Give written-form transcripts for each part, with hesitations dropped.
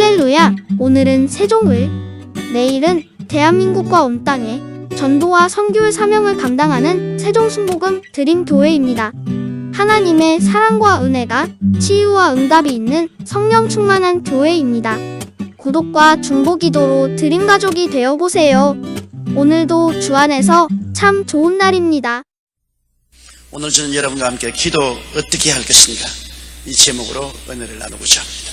할렐루야! 오늘은 세종을, 내일은 대한민국과 온 땅에 전도와 선교의 사명을 감당하는 세종순복음 드림교회입니다. 하나님의 사랑과 은혜가 치유와 응답이 있는 성령 충만한 교회입니다. 구독과 중보기도로 드림가족이 되어보세요. 오늘도 주 안에서 참 좋은 날입니다. 오늘 저는 여러분과 함께 기도 어떻게 할 것인가, 이 제목으로 은혜를 나누고자 합니다.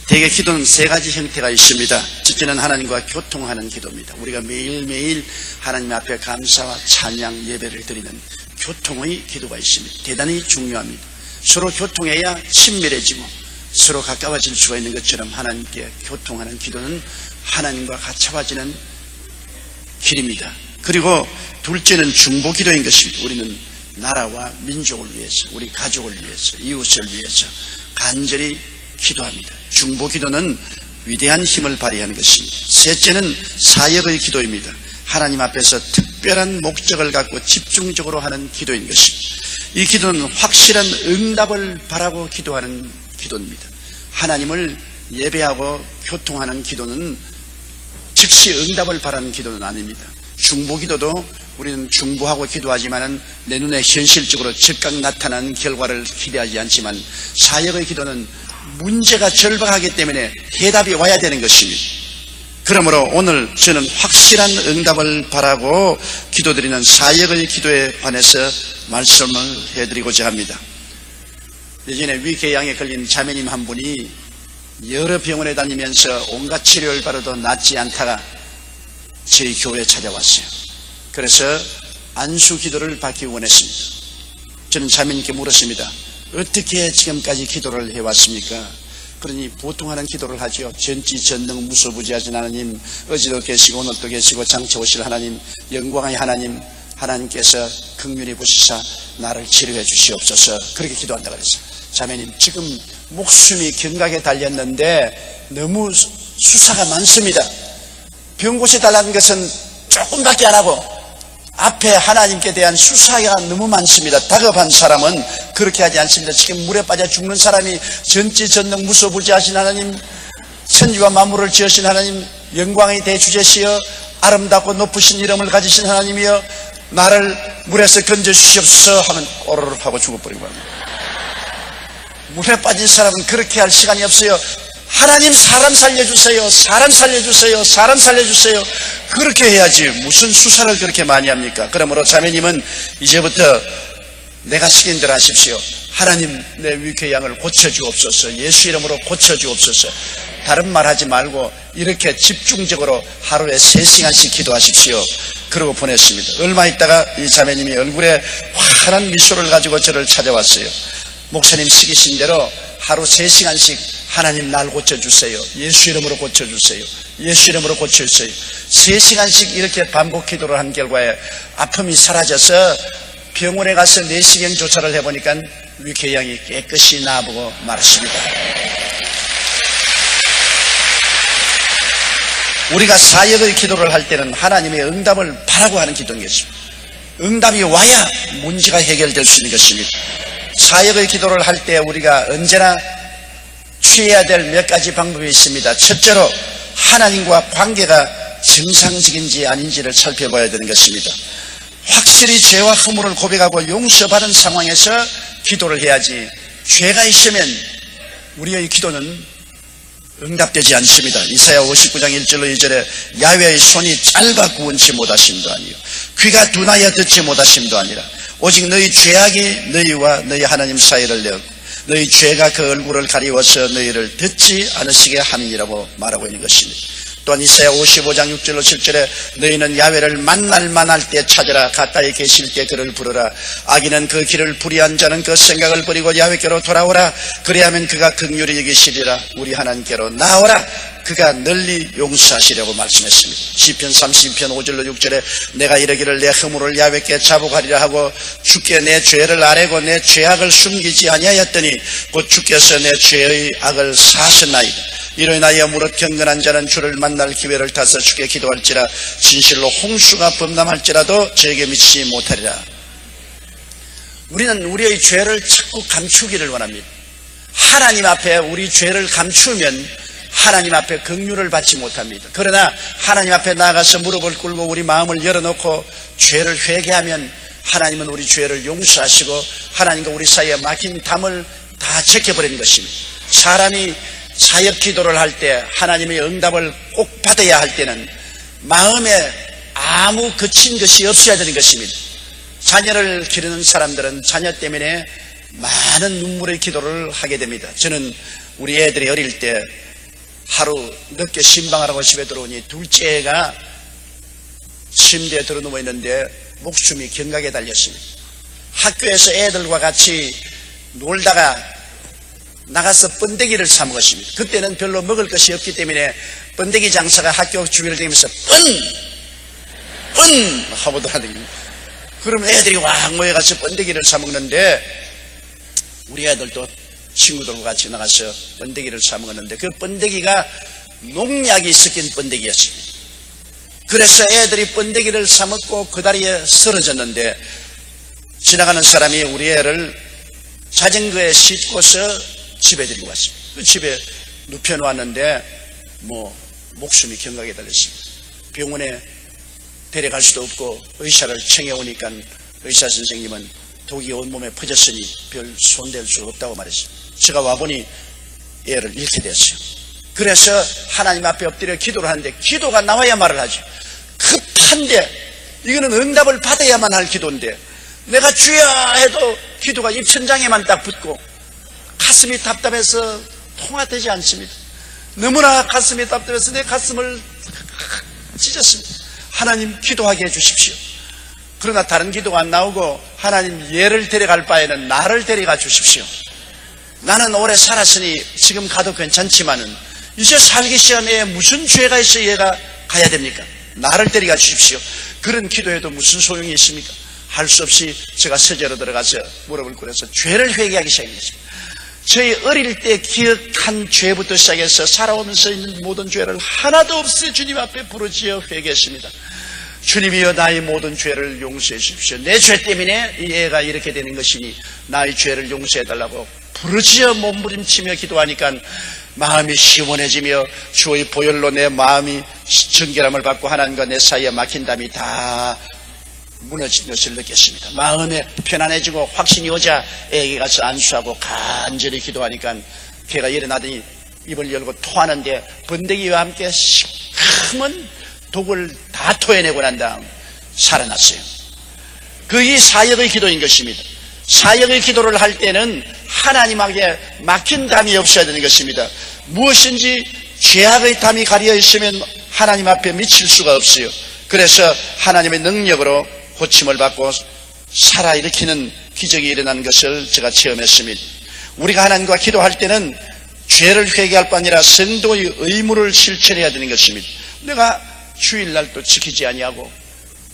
대개 기도는 세 가지 형태가 있습니다. 첫째는 하나님과 교통하는 기도입니다. 우리가 매일매일 하나님 앞에 감사와 찬양 예배를 드리는 교통의 기도가 있습니다. 대단히 중요합니다. 서로 교통해야 친밀해지고 서로 가까워질 수가 있는 것처럼 하나님께 교통하는 기도는 하나님과 가까워지는 길입니다. 그리고 둘째는 중보기도인 것입니다. 우리는 나라와 민족을 위해서, 우리 가족을 위해서, 이웃을 위해서 간절히 기도합니다. 중보기도는 위대한 힘을 발휘하는 것입니다. 셋째는 사역의 기도입니다. 하나님 앞에서 특별한 목적을 갖고 집중적으로 하는 기도인 것입니다. 이 기도는 확실한 응답을 바라고 기도하는 기도입니다. 하나님을 예배하고 교통하는 기도는 즉시 응답을 바라는 기도는 아닙니다. 중보기도도 우리는 중보하고 기도하지만 내 눈에 현실적으로 즉각 나타나는 결과를 기대하지 않지만, 사역의 기도는 문제가 절박하기 때문에 해답이 와야 되는 것입니다. 그러므로 오늘 저는 확실한 응답을 바라고 기도드리는 사역의 기도에 관해서 말씀을 해드리고자 합니다. 예전에 위궤양에 걸린 자매님 한 분이 여러 병원에 다니면서 온갖 치료를 받아도 낫지 않다가 저희 교회에 찾아왔어요. 그래서 안수 기도를 받기 원했습니다. 저는 자매님께 물었습니다. 어떻게 지금까지 기도를 해왔습니까? 그러니 보통 하는 기도를 하죠. 전지전능 무소부지하신 하나님, 어제도 계시고 오늘도 계시고 장차 오실 하나님, 영광의 하나님, 하나님께서 긍휼히 보시사 나를 치료해 주시옵소서. 그렇게 기도한다 그랬어요. 자매님, 지금 목숨이 경각에 달렸는데 너무 수사가 많습니다. 병고시 달라는 것은 조금밖에 안 하고 앞에 하나님께 대한 수사가 너무 많습니다. 다급한 사람은 그렇게 하지 않습니다. 지금 물에 빠져 죽는 사람이 전지전능 무소부지하신 하나님, 천지와 만물을 지으신 하나님, 영광의 대주제시여 아름답고 높으신 이름을 가지신 하나님이여 나를 물에서 건져주시옵소서 하면 꼬르륵 하고 죽어버리고 합니다. 물에 빠진 사람은 그렇게 할 시간이 없어요. 하나님, 사람 살려주세요, 사람 살려주세요, 사람 살려주세요. 그렇게 해야지 무슨 수사를 그렇게 많이 합니까? 그러므로 자매님은 이제부터 내가 시킨 대로 하십시오. 하나님, 내 위궤양을 고쳐주옵소서, 예수 이름으로 고쳐주옵소서. 다른 말 하지 말고 이렇게 집중적으로 하루에 3시간씩 기도하십시오. 그러고 보냈습니다. 얼마 있다가 이 자매님이 얼굴에 환한 미소를 가지고 저를 찾아왔어요. 목사님 시키신 대로 하루 3시간씩 하나님 날 고쳐주세요, 예수 이름으로 고쳐주세요, 예수 이름으로 고쳐주세요. 3시간씩 이렇게 반복 기도를 한 결과에 아픔이 사라져서 병원에 가서 내시경 조사를 해보니까 위궤양이 깨끗이 나아보고 말았습니다. 우리가 사역의 기도를 할 때는 하나님의 응답을 바라고 하는 기도인 것입니다. 응답이 와야 문제가 해결될 수 있는 것입니다. 사역의 기도를 할 때 우리가 언제나 취해야 될 몇 가지 방법이 있습니다. 첫째로 하나님과 관계가 정상적인지 아닌지를 살펴봐야 되는 것입니다. 확실히 죄와 허물을 고백하고 용서받은 상황에서 기도를 해야지, 죄가 있으면 우리의 기도는 응답되지 않습니다. 이사야 59장 1절로 2절에 야훼의 손이 짧아 구원치 못하심도 아니요 귀가 둔하여 듣지 못하심도 아니라 오직 너희 죄악이 너희와 너희 하나님 사이를 내었고 너희 죄가 그 얼굴을 가리워서 너희를 듣지 않으시게 함이라고 말하고 있는 것입니다. 또한 이사야 55장 6절로 7절에 너희는 야훼를 만날 때 찾으라, 가까이 계실 때 그를 부르라. 악인은 그 길을 불의한 자는 그 생각을 버리고 야훼께로 돌아오라. 그래야면 그가 긍휼히 여기시리라. 우리 하나님께로 나오라. 그가 널리 용서하시려고 말씀했습니다. 시편 32편 5절로 6절에 내가 이르기를 내 허물을 야훼께 자복하리라 하고 주께 내 죄를 아뢰고 내 죄악을 숨기지 아니하였더니 곧 주께서 내 죄의 악을 사하셨나이다. 이로 인하여 무릇 경건한 자는 주를 만날 기회를 타서 주께 기도할지라 진실로 홍수가 범람할지라도 저에게 미치지 못하리라. 우리는 우리의 죄를 자꾸 감추기를 원합니다. 하나님 앞에 우리 죄를 감추면 하나님 앞에 긍휼을 받지 못합니다. 그러나 하나님 앞에 나가서 무릎을 꿇고 우리 마음을 열어놓고 죄를 회개하면 하나님은 우리 죄를 용서하시고 하나님과 우리 사이에 막힌 담을 다 제껴버리는 것입니다. 사람이 사역 기도를 할 때 하나님의 응답을 꼭 받아야 할 때는 마음에 아무 거친 것이 없어야 되는 것입니다. 자녀를 기르는 사람들은 자녀 때문에 많은 눈물의 기도를 하게 됩니다. 저는 우리 애들이 어릴 때 하루 늦게 신방하라고 집에 들어오니 둘째가 침대에 들어 누워 있는데 목숨이 경각에 달렸습니다. 학교에서 애들과 같이 놀다가 나가서 번데기를 사 먹었습니다. 그때는 별로 먹을 것이 없기 때문에 번데기 장사가 학교 주위를 다니면서 뻔 하보더라고요. 그러면 애들이 왕 모여가서 번데기를 사 먹는데 우리 애들도 친구들과 같이 나가서 번데기를 사 먹었는데 그 번데기가 농약이 섞인 번데기였습니다. 그래서 애들이 번데기를 사 먹고 그 다리에 쓰러졌는데 지나가는 사람이 우리 애를 자전거에 싣고서 집에 데리고 왔습니다. 그 집에 눕혀놓았는데 목숨이 경각에 달렸습니다. 병원에 데려갈 수도 없고 의사를 청해오니까 의사 선생님은 독이 온몸에 퍼졌으니 별 손댈 수 없다고 말했습니다. 제가 와보니 애를 잃게 됐어요. 그래서 하나님 앞에 엎드려 기도를 하는데 기도가 나와야 말을 하죠. 급한데 이거는 응답을 받아야만 할 기도인데 내가 주야 해도 기도가 입천장에만 딱 붙고 가슴이 답답해서 통화되지 않습니다. 너무나 가슴이 답답해서 내 가슴을 찢었습니다. 하나님 기도하게 해주십시오. 그러나 다른 기도가 안 나오고 하나님 얘를 데려갈 바에는 나를 데려가 주십시오. 나는 오래 살았으니 지금 가도 괜찮지만은 이제 살기 시간에 무슨 죄가 있어 얘가 가야 됩니까? 나를 데려가 주십시오. 그런 기도해도 무슨 소용이 있습니까? 할 수 없이 제가 서재로 들어가서 무릎을 꿇어서 죄를 회개하기 시작했습니다. 저희 어릴 때 기억한 죄부터 시작해서 살아오면서 있는 모든 죄를 하나도 없이 주님 앞에 부르짖어 회개했습니다. 주님이여 나의 모든 죄를 용서해 주십시오. 내 죄 때문에 이 애가 이렇게 되는 것이니 나의 죄를 용서해 달라고 부르짖어 몸부림치며 기도하니까 마음이 시원해지며 주의 보혈로 내 마음이 정결함을 받고 하나님과 내 사이에 막힌 담이 다 무너진 것을 느꼈습니다. 마음에 편안해지고 확신이 오자 애에게 가서 안수하고 간절히 기도하니까 걔가 일어나더니 입을 열고 토하는데 번데기와 함께 시커먼 독을 다 토해내고 난 다음 살아났어요. 그게 사역의 기도인 것입니다. 사역의 기도를 할 때는 하나님에게 막힌 담이 없어야 되는 것입니다. 무엇인지 죄악의 담이 가려 있으면 하나님 앞에 미칠 수가 없어요. 그래서 하나님의 능력으로 고침을 받고 살아일으키는 기적이 일어난 것을 제가 체험했습니다. 우리가 하나님과 기도할 때는 죄를 회개할 뿐 아니라 성도의 의무를 실천해야 되는 것입니다. 내가 주일날도 지키지 아니하고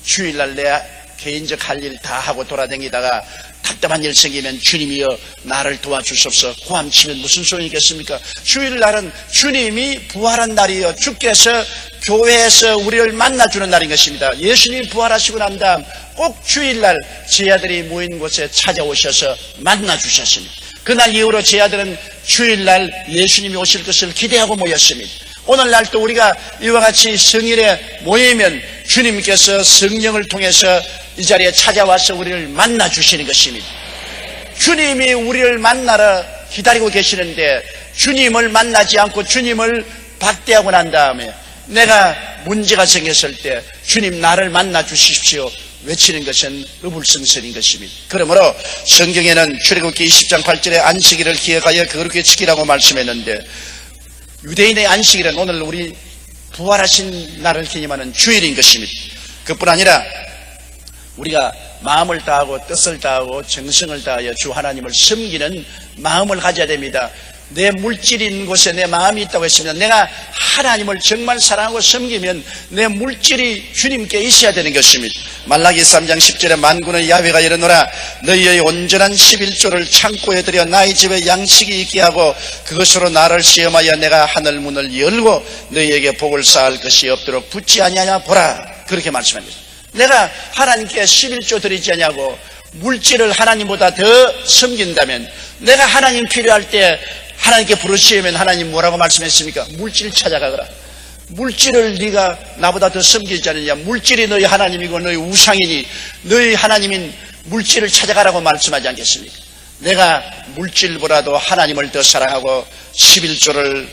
주일날 내 개인적 할 일 다 하고 돌아다니다가 답답한 일 생기면 주님이여 나를 도와주십시오 고함치면 무슨 소용이 있겠습니까? 주일날은 주님이 부활한 날이요 주께서 교회에서 우리를 만나주는 날인 것입니다. 예수님이 부활하시고 난 다음 꼭 주일날 제 아들이 모인 곳에 찾아오셔서 만나주셨습니다. 그날 이후로 제 아들은 주일날 예수님이 오실 것을 기대하고 모였습니다. 오늘날도 우리가 이와 같이 성일에 모이면 주님께서 성령을 통해서 이 자리에 찾아와서 우리를 만나주시는 것입니다. 주님이 우리를 만나러 기다리고 계시는데 주님을 만나지 않고 주님을 박대하고 난 다음에 내가 문제가 생겼을 때 주님 나를 만나 주십시오 외치는 것은 어불성설인 것입니다. 그러므로 성경에는 출애굽기 20장 8절에 안식일을 기억하여 거룩히 지키라고 말씀했는데 유대인의 안식일은 오늘 우리 부활하신 날을 기념하는 주일인 것입니다. 그뿐 아니라 우리가 마음을 다하고 뜻을 다하고 정성을 다하여 주 하나님을 섬기는 마음을 가져야 됩니다. 내 물질이 있는 곳에 내 마음이 있다고 했습니다. 내가 하나님을 정말 사랑하고 섬기면 내 물질이 주님께 있어야 되는 것입니다. 말라기 3장 10절에 만군의 야훼가 이르노라 너희의 온전한 11조를 창고에 들여 나의 집에 양식이 있게 하고 그것으로 나를 시험하여 내가 하늘 문을 열고 너희에게 복을 쌓을 것이 없도록 붙지 아니하냐 보라 그렇게 말씀합니다. 내가 하나님께 11조 드리지 않냐고 물질을 하나님보다 더 섬긴다면 내가 하나님 필요할 때 하나님께 부르시면 하나님 뭐라고 말씀했습니까? 물질 찾아가거라. 물질을 네가 나보다 더 섬기지 않느냐. 물질이 너희 하나님이고 너희 우상이니 너희 하나님인 물질을 찾아가라고 말씀하지 않겠습니까? 내가 물질보다도 하나님을 더 사랑하고 11조를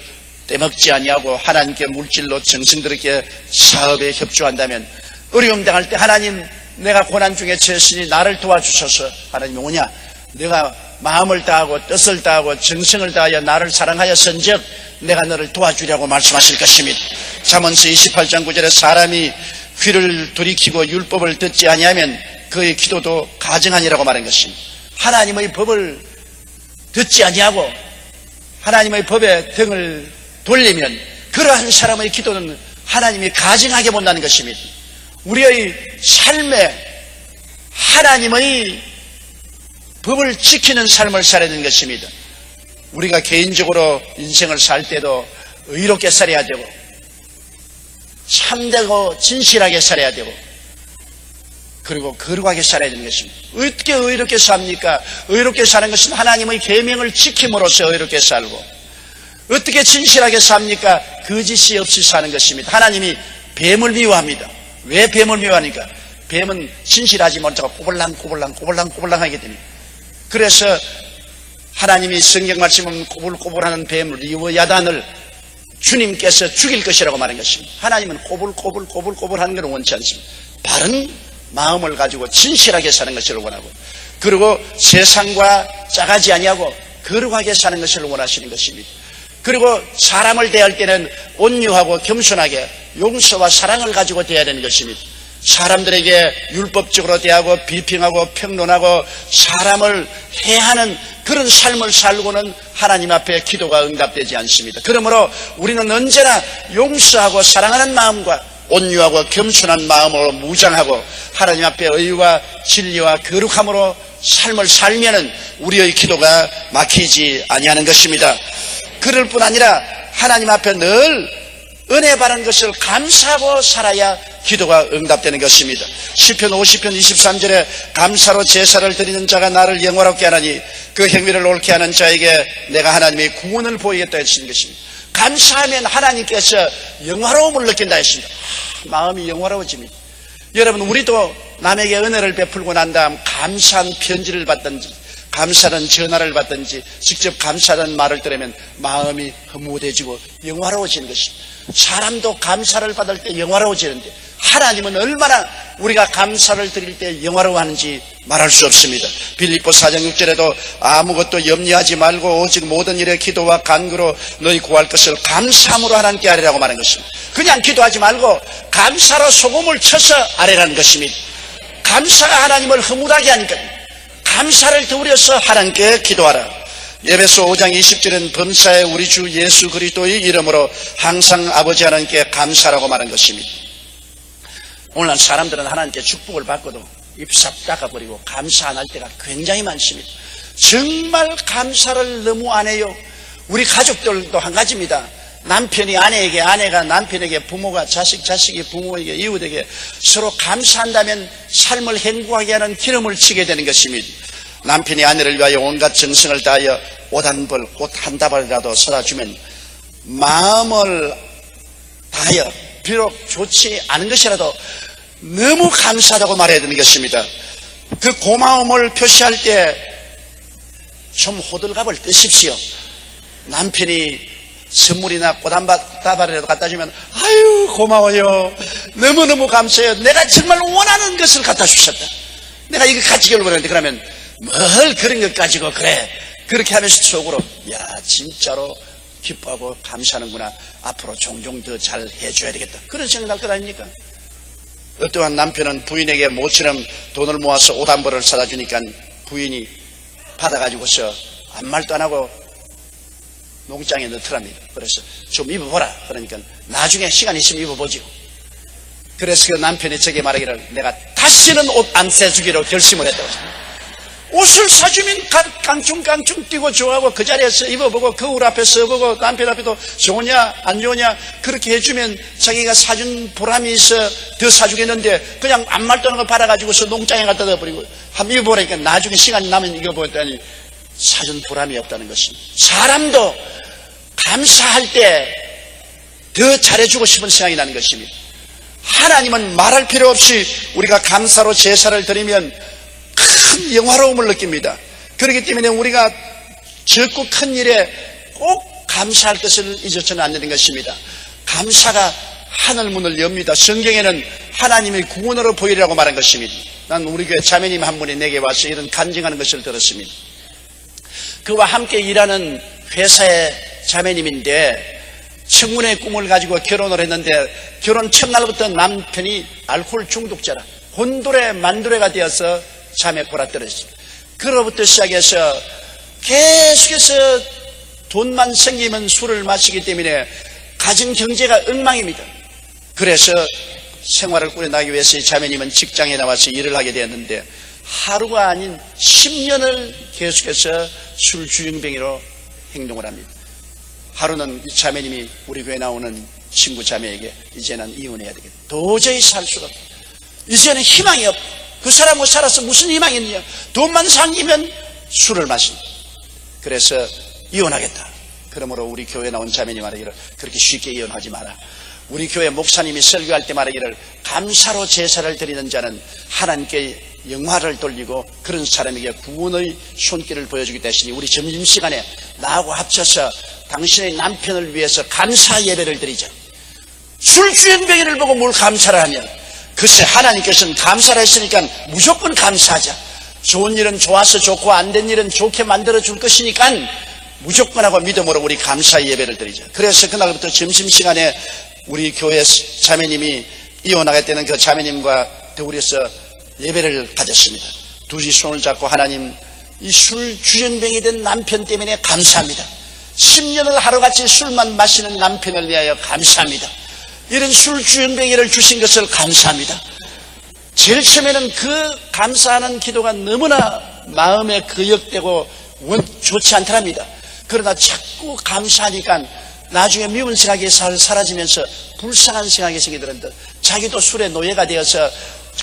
떼먹지 아니하고 하나님께 물질로 정성스럽게 사업에 협조한다면 어려움 당할 때 하나님 내가 고난 중에 처했으니 나를 도와주셔서 하나님 뭐냐? 내가 마음을 다하고 뜻을 다하고 정성을 다하여 나를 사랑하였은즉 내가 너를 도와주려고 말씀하실 것입니다. 잠언서 28장 9절에 사람이 귀를 돌이키고 율법을 듣지 아니하면 그의 기도도 가증하니라고 말한 것입니다. 하나님의 법을 듣지 아니하고 하나님의 법에 등을 돌리면 그러한 사람의 기도는 하나님이 가증하게 본다는 것입니다. 우리의 삶에 하나님의 법을 지키는 삶을 살아야 되는 것입니다. 우리가 개인적으로 인생을 살 때도 의롭게 살아야 되고 참되고 진실하게 살아야 되고 그리고 거룩하게 살아야 되는 것입니다. 어떻게 의롭게 삽니까? 의롭게 사는 것은 하나님의 계명을 지킴으로써 의롭게 살고 어떻게 진실하게 삽니까? 거짓이 없이 사는 것입니다. 하나님이 뱀을 미워합니다. 왜 뱀을 미워하니까? 뱀은 진실하지 못하고 꼬불랑 하게 됩니다. 그래서 하나님이 성경 말씀은 꼬불꼬불하는 뱀 리워야단을 주님께서 죽일 것이라고 말한 것입니다. 하나님은 꼬불꼬불하는 것을 원치 않습니다. 바른 마음을 가지고 진실하게 사는 것을 원하고 그리고 세상과 짜가지 아니하고 거룩하게 사는 것을 원하시는 것입니다. 그리고 사람을 대할 때는 온유하고 겸손하게 용서와 사랑을 가지고 대해야 되는 것입니다. 사람들에게 율법적으로 대하고 비평하고 평론하고 사람을 해하는 그런 삶을 살고는 하나님 앞에 기도가 응답되지 않습니다. 그러므로 우리는 언제나 용서하고 사랑하는 마음과 온유하고 겸손한 마음으로 무장하고 하나님 앞에 의와 진리와 거룩함으로 삶을 살면은 우리의 기도가 막히지 아니하는 것입니다. 그럴 뿐 아니라 하나님 앞에 늘 은혜 받은 것을 감사하고 살아야 기도가 응답되는 것입니다. 시편 50편 23절에 감사로 제사를 드리는 자가 나를 영화롭게 하나니 그 행위를 옳게 하는 자에게 내가 하나님의 구원을 보이겠다 했는 것입니다. 감사하면 하나님께서 영화로움을 느낀다 했습니다. 마음이 영화로워집니다. 여러분 우리도 남에게 은혜를 베풀고 난 다음 감사한 편지를 받든지 감사하는 전화를 받든지 직접 감사하는 말을 들으면 마음이 흐뭇해지고 영화로워지는 것입니다. 사람도 감사를 받을 때 영화로워지는데 하나님은 얼마나 우리가 감사를 드릴 때 영화로워하는지 말할 수 없습니다. 빌립보 4장 6절에도 아무것도 염려하지 말고 오직 모든 일에 기도와 간구로 너희 구할 것을 감사함으로 하나님께 아뢰라고 말한 것입니다. 그냥 기도하지 말고 감사로 소금을 쳐서 아뢰라는 것입니다. 감사가 하나님을 흐뭇하게 하니까 감사를 드려서 하나님께 기도하라. 에베소 5장 20절은 범사에 우리 주 예수 그리스도의 이름으로 항상 아버지 하나님께 감사라고 말한 것입니다. 오늘날 사람들은 하나님께 축복을 받고도 입싹 닦아버리고 감사 안 할 때가 굉장히 많습니다. 정말 감사를 너무 안 해요. 우리 가족들도 한 가지입니다. 남편이 아내에게, 아내가 남편에게, 부모가 자식이 부모에게, 이웃에게 서로 감사한다면 삶을 행복하게 하는 기름을 치게 되는 것입니다. 남편이 아내를 위하여 온갖 정성을 다하여 옷 한 벌, 꽃 한 다발이라도 사다 주면 마음을 다하여 비록 좋지 않은 것이라도 너무 감사하다고 말해야 되는 것입니다. 그 고마움을 표시할 때 좀 호들갑을 뜨십시오. 남편이 선물이나 꽃 한 다발이라도 갖다 주면 아유 고마워요. 너무너무 감사해요. 내가 정말 원하는 것을 갖다 주셨다. 내가 이거 가지기를 원하는데 그러면 뭘 그런 것 가지고 그래. 그렇게 하면서 속으로 야 진짜로 기뻐하고 감사하는구나. 앞으로 종종 더 잘 해줘야 되겠다. 그런 생각할 것 아닙니까? 어떠한 남편은 부인에게 모처럼 돈을 모아서 옷 한 벌을 사다 주니까 부인이 받아가지고서 아무 말도 안 하고 농장에 넣더랍니다. 그래서 좀 입어보라. 그러니까 나중에 시간 있으면 입어보지요. 그래서 그 남편이 저게 말하기를 내가 다시는 옷 안 사주기로 결심을 했다고. 옷을 사주면 깡충깡충 뛰고 좋아하고 그 자리에서 입어보고 거울 앞에 서보고 남편 앞에도 좋으냐 안 좋으냐 그렇게 해주면 자기가 사준 보람이 있어 더 사주겠는데 그냥 아무 말도 안 하고 받아가지고서 농장에 갖다 둬버리고 한번 입어보라니까 나중에 시간이 나면 입어보더니 사준 보람이 없다는 것입니다. 사람도 감사할 때 더 잘해주고 싶은 생각이 나는 것입니다. 하나님은 말할 필요 없이 우리가 감사로 제사를 드리면 큰 영화로움을 느낍니다. 그렇기 때문에 우리가 적고 큰 일에 꼭 감사할 것을 잊어서는 안 되는 것입니다. 감사가 하늘문을 엽니다. 성경에는 하나님의 구원으로 보이리라고 말한 것입니다. 난 우리 교회 자매님 한 분이 내게 와서 이런 간증하는 것을 들었습니다. 그와 함께 일하는 회사의 자매님인데 청문회 꿈을 가지고 결혼을 했는데 결혼 첫날부터 남편이 알코올 중독자라 혼돈의 만두레가 되어서 잠에 골아떨어졌습니다. 그로부터 시작해서 계속해서 돈만 생기면 술을 마시기 때문에 가정 경제가 엉망입니다. 그래서 생활을 꾸려나가기 위해서 자매님은 직장에 나와서 일을 하게 되었는데 하루가 아닌 10년을 계속해서 술 주정뱅이로 행동을 합니다. 하루는 이 자매님이 우리 교회 나오는 친구 자매에게 이제는 이혼해야 되겠다. 도저히 살 수가 없다. 이제는 희망이 없다. 그 사람 못 살아서 무슨 희망이 있느냐. 돈만 생기면 술을 마신다. 그래서 이혼하겠다. 그러므로 우리 교회 나온 자매님 말하기를 그렇게 쉽게 이혼하지 마라. 우리 교회 목사님이 설교할 때 말하기를 감사로 제사를 드리는 자는 하나님께 영화를 돌리고 그런 사람에게 구원의 손길을 보여주기 대신에 우리 점심시간에 나하고 합쳐서 당신의 남편을 위해서 감사 예배를 드리자. 술주정뱅이를 보고 뭘 감사를 하면 글쎄 하나님께서는 감사를 했으니까 무조건 감사하자. 좋은 일은 좋아서 좋고 안 된 일은 좋게 만들어 줄 것이니까 무조건 하고 믿음으로 우리 감사 예배를 드리자. 그래서 그날부터 점심시간에 우리 교회 자매님이 이혼하게 되는 그 자매님과 더불어서 예배를 가졌습니다. 둘이 손을 잡고 하나님 이 술 주정뱅이 된 남편 때문에 감사합니다. 10년을 하루같이 술만 마시는 남편을 위하여 감사합니다. 이런 술 주정뱅이를 주신 것을 감사합니다. 제일 처음에는 그 감사하는 기도가 너무나 마음에 거역되고 좋지 않더랍니다. 그러나 자꾸 감사하니까 나중에 미운 생각이 사라지면서 불쌍한 생각이 생기더란다. 자기도 술의 노예가 되어서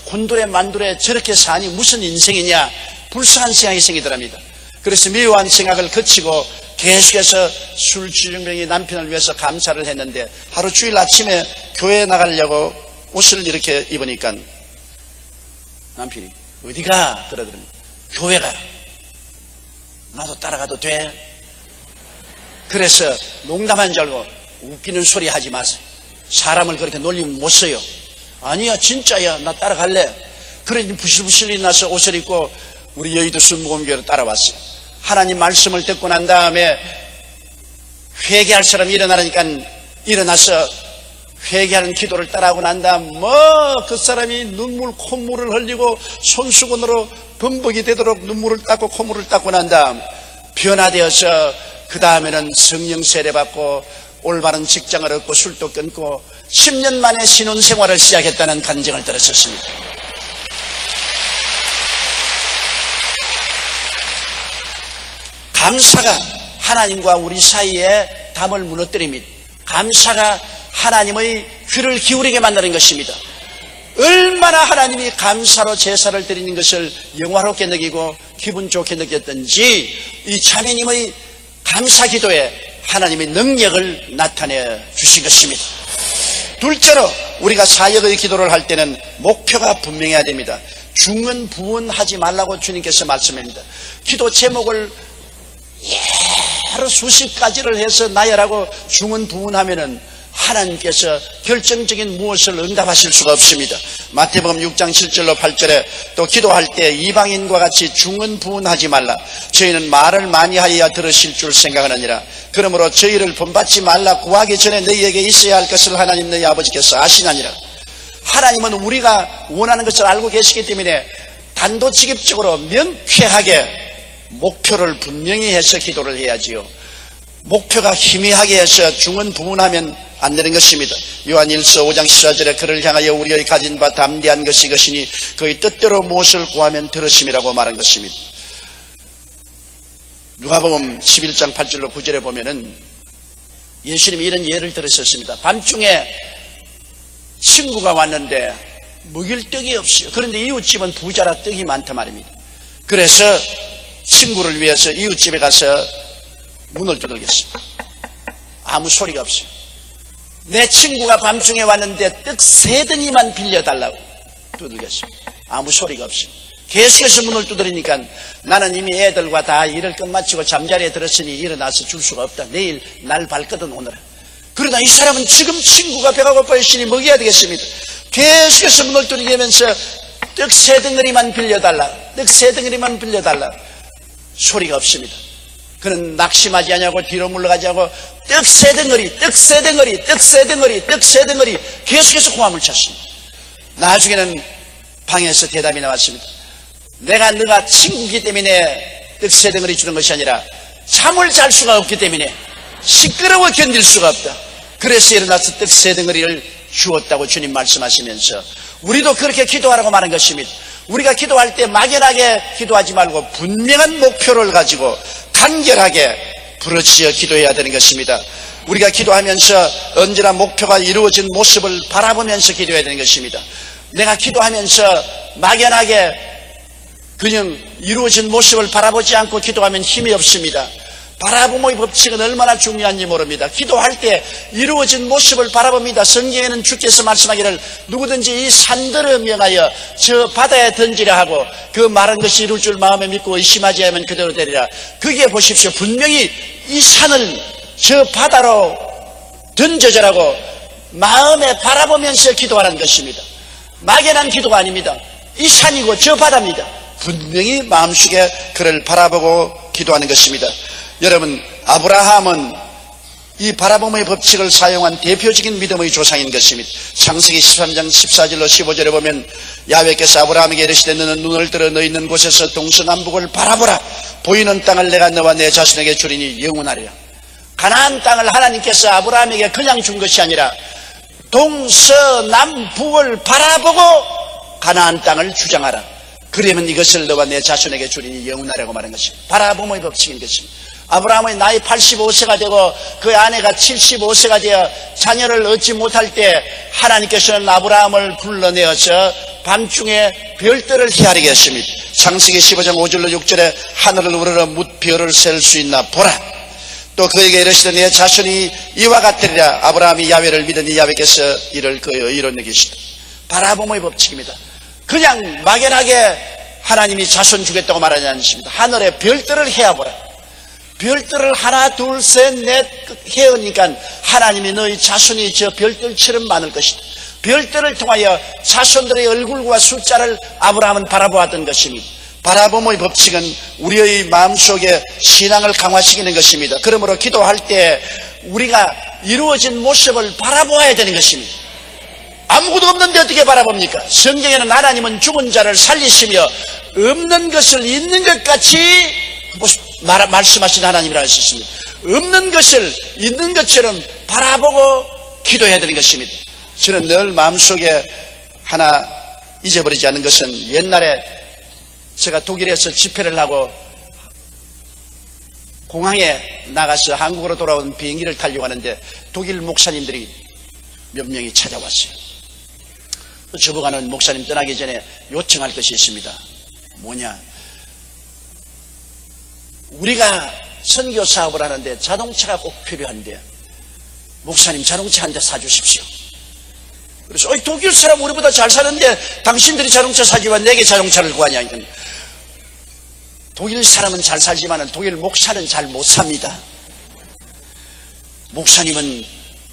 곤돌에 만돌에 저렇게 사니 무슨 인생이냐 불쌍한 생각이 생기더랍니다. 그래서 미워한 생각을 거치고 계속해서 술 주정뱅이 남편을 위해서 감사를 했는데 하루 주일 아침에 교회에 나가려고 옷을 이렇게 입으니까 남편이 어디가? 그러더랍니다. 교회 가. 나도 따라가도 돼? 그래서 농담한 줄 알고 웃기는 소리 하지 마세요. 사람을 그렇게 놀리면 못 써요. 아니야 진짜야 나 따라갈래. 그래 부실부실이 나서 옷을 입고 우리 여의도 순복음교회로 따라왔어요. 하나님 말씀을 듣고 난 다음에 회개할 사람이 일어나니까 일어나서 회개하는 기도를 따라하고 난 다음 그 사람이 눈물 콧물을 흘리고 손수건으로 범벅이 되도록 눈물을 닦고 콧물을 닦고 난 다음 변화되어서 그 다음에는 성령 세례받고 올바른 직장을 얻고 술도 끊고 10년 만에 신혼생활을 시작했다는 간증을 들었었습니다. 감사가 하나님과 우리 사이에 담을 무너뜨립니다. 감사가 하나님의 귀를 기울이게 만드는 것입니다. 얼마나 하나님이 감사로 제사를 드리는 것을 영화롭게 느끼고 기분 좋게 느꼈던지 이 자매님의 감사 기도에 하나님의 능력을 나타내 주신 것입니다. 둘째로 우리가 사역의 기도를 할 때는 목표가 분명해야 됩니다. 중언부언하지 말라고 주님께서 말씀합니다. 기도 제목을 여러 수십 가지를 해서 나열하고 중언부언하면은 하나님께서 결정적인 무엇을 응답하실 수가 없습니다. 마태복음 6장 7절로 8절에 또 기도할 때 이방인과 같이 중언부언하지 말라. 저희는 말을 많이 하여야 들으실 줄 생각하느니라. 그러므로 저희를 본받지 말라. 구하기 전에 너희에게 있어야 할 것을 하나님 너희 아버지께서 아시나니라. 하나님은 우리가 원하는 것을 알고 계시기 때문에 단도직입적으로 명쾌하게 목표를 분명히 해서 기도를 해야지요. 목표가 희미하게 해서 중언부언하면 안 되는 것입니다. 요한일서 5장 14절에 그를 향하여 우리의 가진 바 담대한 것이 이것이니 그의 뜻대로 무엇을 구하면 들으심이라고 말한 것입니다. 누가복음 11장 8절로 9절에 보면은 예수님이 이런 예를 들으셨습니다. 밤중에 친구가 왔는데 먹일 떡이 없어요. 그런데 이웃집은 부자라 떡이 많단 말입니다. 그래서 친구를 위해서 이웃집에 가서 문을 두들겼습니다. 아무 소리가 없어요. 내 친구가 밤중에 왔는데 떡 3덩이만 빌려달라고 두들겼습니다. 아무 소리가 없어요. 계속해서 문을 두드리니까 나는 이미 애들과 다 일을 끝마치고 잠자리에 들었으니 일어나서 줄 수가 없다. 내일 날 밝거든 오늘은. 그러나 이 사람은 지금 친구가 배가 고파 있으니 먹여야 되겠습니다. 계속해서 문을 두드리면서 떡 3덩어리만 빌려달라. 떡 3덩어리만 빌려달라. 소리가 없습니다. 그는 낙심하지 않냐고 뒤로 물러가지 않고 떡 3덩어리, 떡 3덩어리, 떡 3덩어리, 떡 3덩어리 계속해서 고함을 쳤습니다. 나중에는 방에서 대답이 나왔습니다. 내가 너가 친구이기 때문에 떡 3덩어리 주는 것이 아니라 잠을 잘 수가 없기 때문에 시끄러워 견딜 수가 없다. 그래서 일어나서 떡 3덩어리를 주었다고 주님 말씀하시면서 우리도 그렇게 기도하라고 말한 것입니다. 우리가 기도할 때 막연하게 기도하지 말고 분명한 목표를 가지고 간결하게 부르짖어 기도해야 되는 것입니다. 우리가 기도하면서 언제나 목표가 이루어진 모습을 바라보면서 기도해야 되는 것입니다. 내가 기도하면서 막연하게 그냥 이루어진 모습을 바라보지 않고 기도하면 힘이 없습니다. 바라봄의 법칙은 얼마나 중요한지 모릅니다. 기도할 때 이루어진 모습을 바라봅니다. 성경에는 주께서 말씀하기를 누구든지 이 산들을 명하여 저 바다에 던지려 하고 그 말한 것이 이룰 줄 마음에 믿고 의심하지 않으면 그대로 되리라. 그게 보십시오. 분명히 이 산을 저 바다로 던져져라고 마음에 바라보면서 기도하는 것입니다. 막연한 기도가 아닙니다. 이 산이고 저 바다입니다. 분명히 마음속에 그를 바라보고 기도하는 것입니다. 여러분, 아브라함은 이 바라봄의 법칙을 사용한 대표적인 믿음의 조상인 것입니다. 창세기 13장 14절로 15절에 보면 야훼께서 아브라함에게 이르시되 너는 눈을 들어 너 있는 곳에서 동서남북을 바라보라. 보이는 땅을 내가 너와 내 자손에게 주리니 영원하리라. 가나안 땅을 하나님께서 아브라함에게 그냥 준 것이 아니라 동서남북을 바라보고 가나안 땅을 주장하라. 그러면 이것을 너와 내 자손에게 주리니 영원하라고 말한 것입니다. 바라봄의 법칙인 것입니다. 아브라함의 나이 85세가 되고 그 아내가 75세가 되어 자녀를 얻지 못할 때 하나님께서는 아브라함을 불러내어서 밤중에 별들을 헤아리게 했습니다. 창세기 15장 5절로 6절에 하늘을 우러러 뭇별을 셀 수 있나 보라. 또 그에게 이르시되 내 자손이 이와 같으리라. 아브라함이 야훼를 믿으니 야훼께서 이를 그의 의로 여기시다. 바라봄의 법칙입니다. 그냥 막연하게 하나님이 자손 주겠다고 말하지 않습니다. 하늘의 별들을 헤아보라. 별들을 하나 둘 셋 넷 헤으니까 하나님이 너희 자손이 저 별들처럼 많을 것이다. 별들을 통하여 자손들의 얼굴과 숫자를 아브라함은 바라보았던 것입니다. 바라봄의 법칙은 우리의 마음속에 신앙을 강화시키는 것입니다. 그러므로 기도할 때 우리가 이루어진 모습을 바라보아야 되는 것입니다. 아무것도 없는데 어떻게 바라봅니까? 성경에는 하나님은 죽은 자를 살리시며 없는 것을 있는 것 같이 말씀하신 하나님이라고 하셨습니다. 없는 것을 있는 것처럼 바라보고 기도해야 되는 것입니다. 저는 늘 마음속에 하나 잊어버리지 않는 것은 옛날에 제가 독일에서 집회를 하고 공항에 나가서 한국으로 돌아온 비행기를 타려고 하는데 독일 목사님들이 몇 명이 찾아왔어요. 저보고는 목사님 떠나기 전에 요청할 것이 있습니다. 뭐냐? 우리가 선교 사업을 하는데 자동차가 꼭 필요한데 목사님 자동차 한 대 사주십시오. 그래서 독일 사람 우리보다 잘 사는데 당신들이 자동차 사지만 내게 자동차를 구하냐. 독일 사람은 잘 살지만 독일 목사는 잘 못 삽니다. 목사님은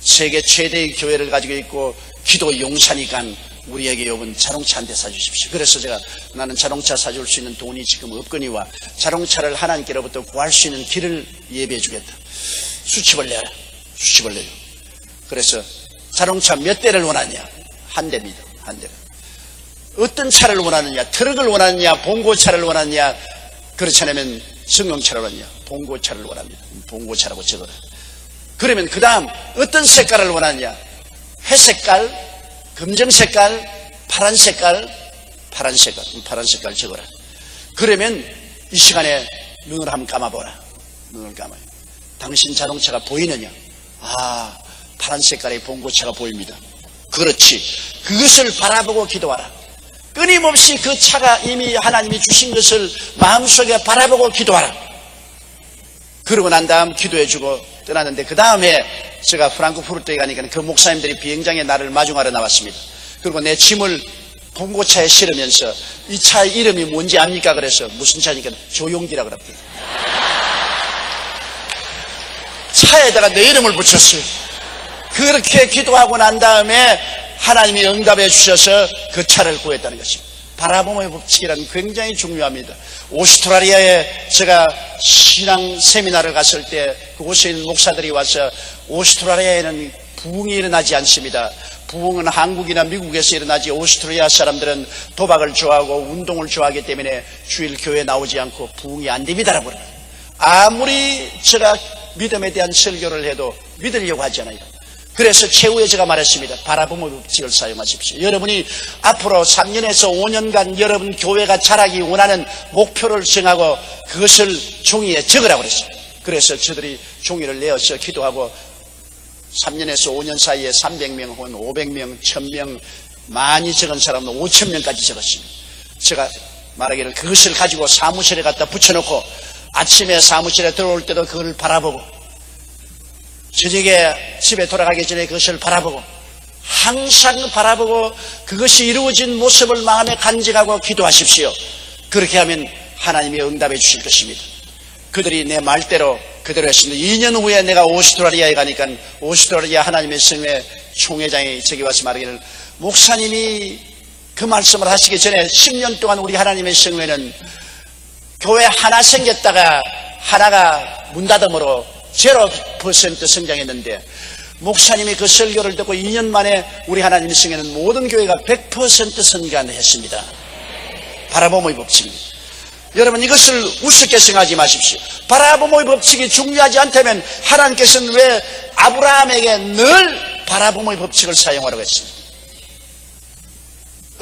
세계 최대의 교회를 가지고 있고 기도 용사니까 우리에게 요번 자동차 한 대 사주십시오. 그래서 제가 나는 자동차 사줄 수 있는 돈이 지금 없거니와 자동차를 하나님께로부터 구할 수 있는 길을 예비해 주겠다. 수치벌레야. 수치벌레요. 그래서 자동차 몇 대를 원하냐? 한 대입니다. 한 대. 어떤 차를 원하느냐? 트럭을 원하느냐? 봉고차를 원하느냐? 그렇지 않으면 승용차를 원하느냐? 봉고차를 원합니다. 봉고차라고 적어라. 그러면 그 다음 어떤 색깔을 원하느냐? 회색깔, 검정 색깔, 파란 색깔, 파란 색깔 적어라. 그러면 이 시간에 눈을 한번 감아보라. 눈을 감아요. 당신 자동차가 보이느냐? 아, 파란 색깔의 봉고차가 보입니다. 그렇지. 그것을 바라보고 기도하라. 끊임없이 그 차가 이미 하나님이 주신 것을 마음속에 바라보고 기도하라. 그러고 난 다음 기도해주고 떠났는데, 그 다음에 제가 프랑크푸르트에 가니까 그 목사님들이 비행장에 나를 마중하러 나왔습니다. 그리고 내 짐을 봉고차에 실으면서 이 차 이름이 뭔지 압니까? 그래서 무슨 차니까 조용기라 그럽니다. 차에다가 내 이름을 붙였어요. 그렇게 기도하고 난 다음에 하나님이 응답해 주셔서 그 차를 구했다는 것입니다. 바라봄의 법칙이란 굉장히 중요합니다. 오스트라리아에 제가 신앙 세미나를 갔을 때 그곳에 있는 목사들이 와서 오스트라리아에는 부흥이 일어나지 않습니다. 부흥은 한국이나 미국에서 일어나지 오스트라리아 사람들은 도박을 좋아하고 운동을 좋아하기 때문에 주일 교회에 나오지 않고 부흥이 안 됩니다라고 그래요. 아무리 제가 믿음에 대한 설교를 해도 믿으려고 하잖아요. 그래서 최후에 제가 말했습니다. 바라봄의 법칙을 사용하십시오. 여러분이 앞으로 3년에서 5년간 여러분 교회가 자라기 원하는 목표를 정하고 그것을 종이에 적으라고 그랬어요. 그래서 저들이 종이를 내어서 기도하고 3년에서 5년 사이에 300명 혹은 500명, 1000명, 많이 적은 사람은 5000명까지 적었습니다. 제가 말하기를 그것을 가지고 사무실에 갖다 붙여놓고 아침에 사무실에 들어올 때도 그걸 바라보고 저녁에 집에 돌아가기 전에 그것을 바라보고 항상 바라보고 그것이 이루어진 모습을 마음에 간직하고 기도하십시오. 그렇게 하면 하나님이 응답해 주실 것입니다. 그들이 내 말대로 그대로 했습니다. 2년 후에 내가 오스트라리아에 가니까 오스트라리아 하나님의 성회 총회장이 저기 와서 말하기를, 목사님이 그 말씀을 하시기 전에 10년 동안 우리 하나님의 성회는 교회 하나 생겼다가 하나가 문 닫음으로 0% 성장했는데, 목사님이 그 설교를 듣고 2년 만에 우리 하나님의 성회는 모든 교회가 100% 성장했습니다. 바라봄의 법칙입니다. 여러분, 이것을 우습게 생각하지 마십시오. 바라봄의 법칙이 중요하지 않다면 하나님께서는 왜 아브라함에게 늘 바라봄의 법칙을 사용하라고 했습니까?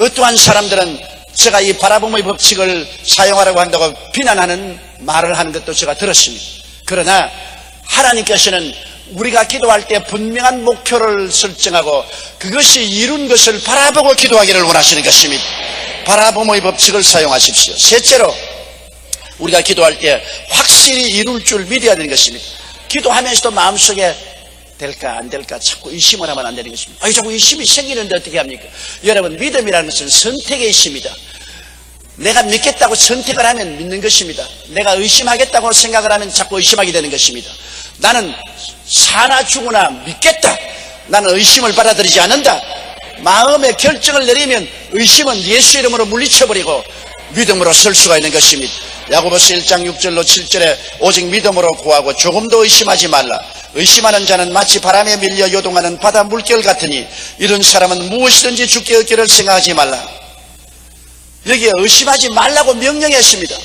어떠한 사람들은 제가 이 바라봄의 법칙을 사용하라고 한다고 비난하는 말을 하는 것도 제가 들었습니다. 그러나 하나님께서는 우리가 기도할 때 분명한 목표를 설정하고 그것이 이룬 것을 바라보고 기도하기를 원하시는 것입니다. 바라봄의 법칙을 사용하십시오. 셋째로, 우리가 기도할 때 확실히 이룰 줄 믿어야 되는 것입니다. 기도하면서도 마음속에 될까 안 될까 자꾸 의심을 하면 안 되는 것입니다. 자꾸 의심이 생기는데 어떻게 합니까? 여러분, 믿음이라는 것은 선택의 있습니다. 내가 믿겠다고 선택을 하면 믿는 것입니다. 내가 의심하겠다고 생각을 하면 자꾸 의심하게 되는 것입니다. 나는 사나 죽으나 믿겠다. 나는 의심을 받아들이지 않는다. 마음의 결정을 내리면 의심은 예수 이름으로 물리쳐버리고 믿음으로 설 수가 있는 것입니다. 야고보서 1장 6절로 7절에 오직 믿음으로 구하고 조금도 의심하지 말라. 의심하는 자는 마치 바람에 밀려 요동하는 바다 물결 같으니 이런 사람은 무엇이든지 죽게 얻기를 생각하지 말라. 여기에 의심하지 말라고 명령했습니다.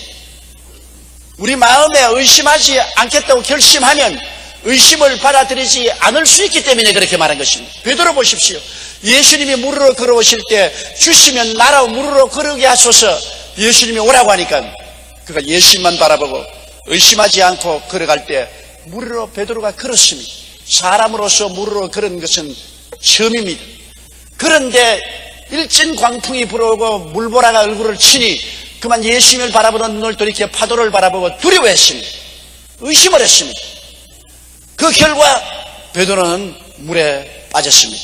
우리 마음에 의심하지 않겠다고 결심하면 의심을 받아들이지 않을 수 있기 때문에 그렇게 말한 것입니다. 베드로 보십시오. 예수님이 물으러 걸어오실 때 주시면 나라고 물으러 걸어오게 하소서 예수님이 오라고 하니까 그가 예수님만 바라보고 의심하지 않고 걸어갈 때 물으러 베드로가 걸었습니다. 사람으로서 물으러 걸은 것은 처음입니다. 그런데 일진 광풍이 불어오고 물보라가 얼굴을 치니 그만 예수님을 바라보던 눈을 돌이켜 파도를 바라보고 두려워했습니다. 의심을 했습니다. 그 결과 베드로는 물에 빠졌습니다.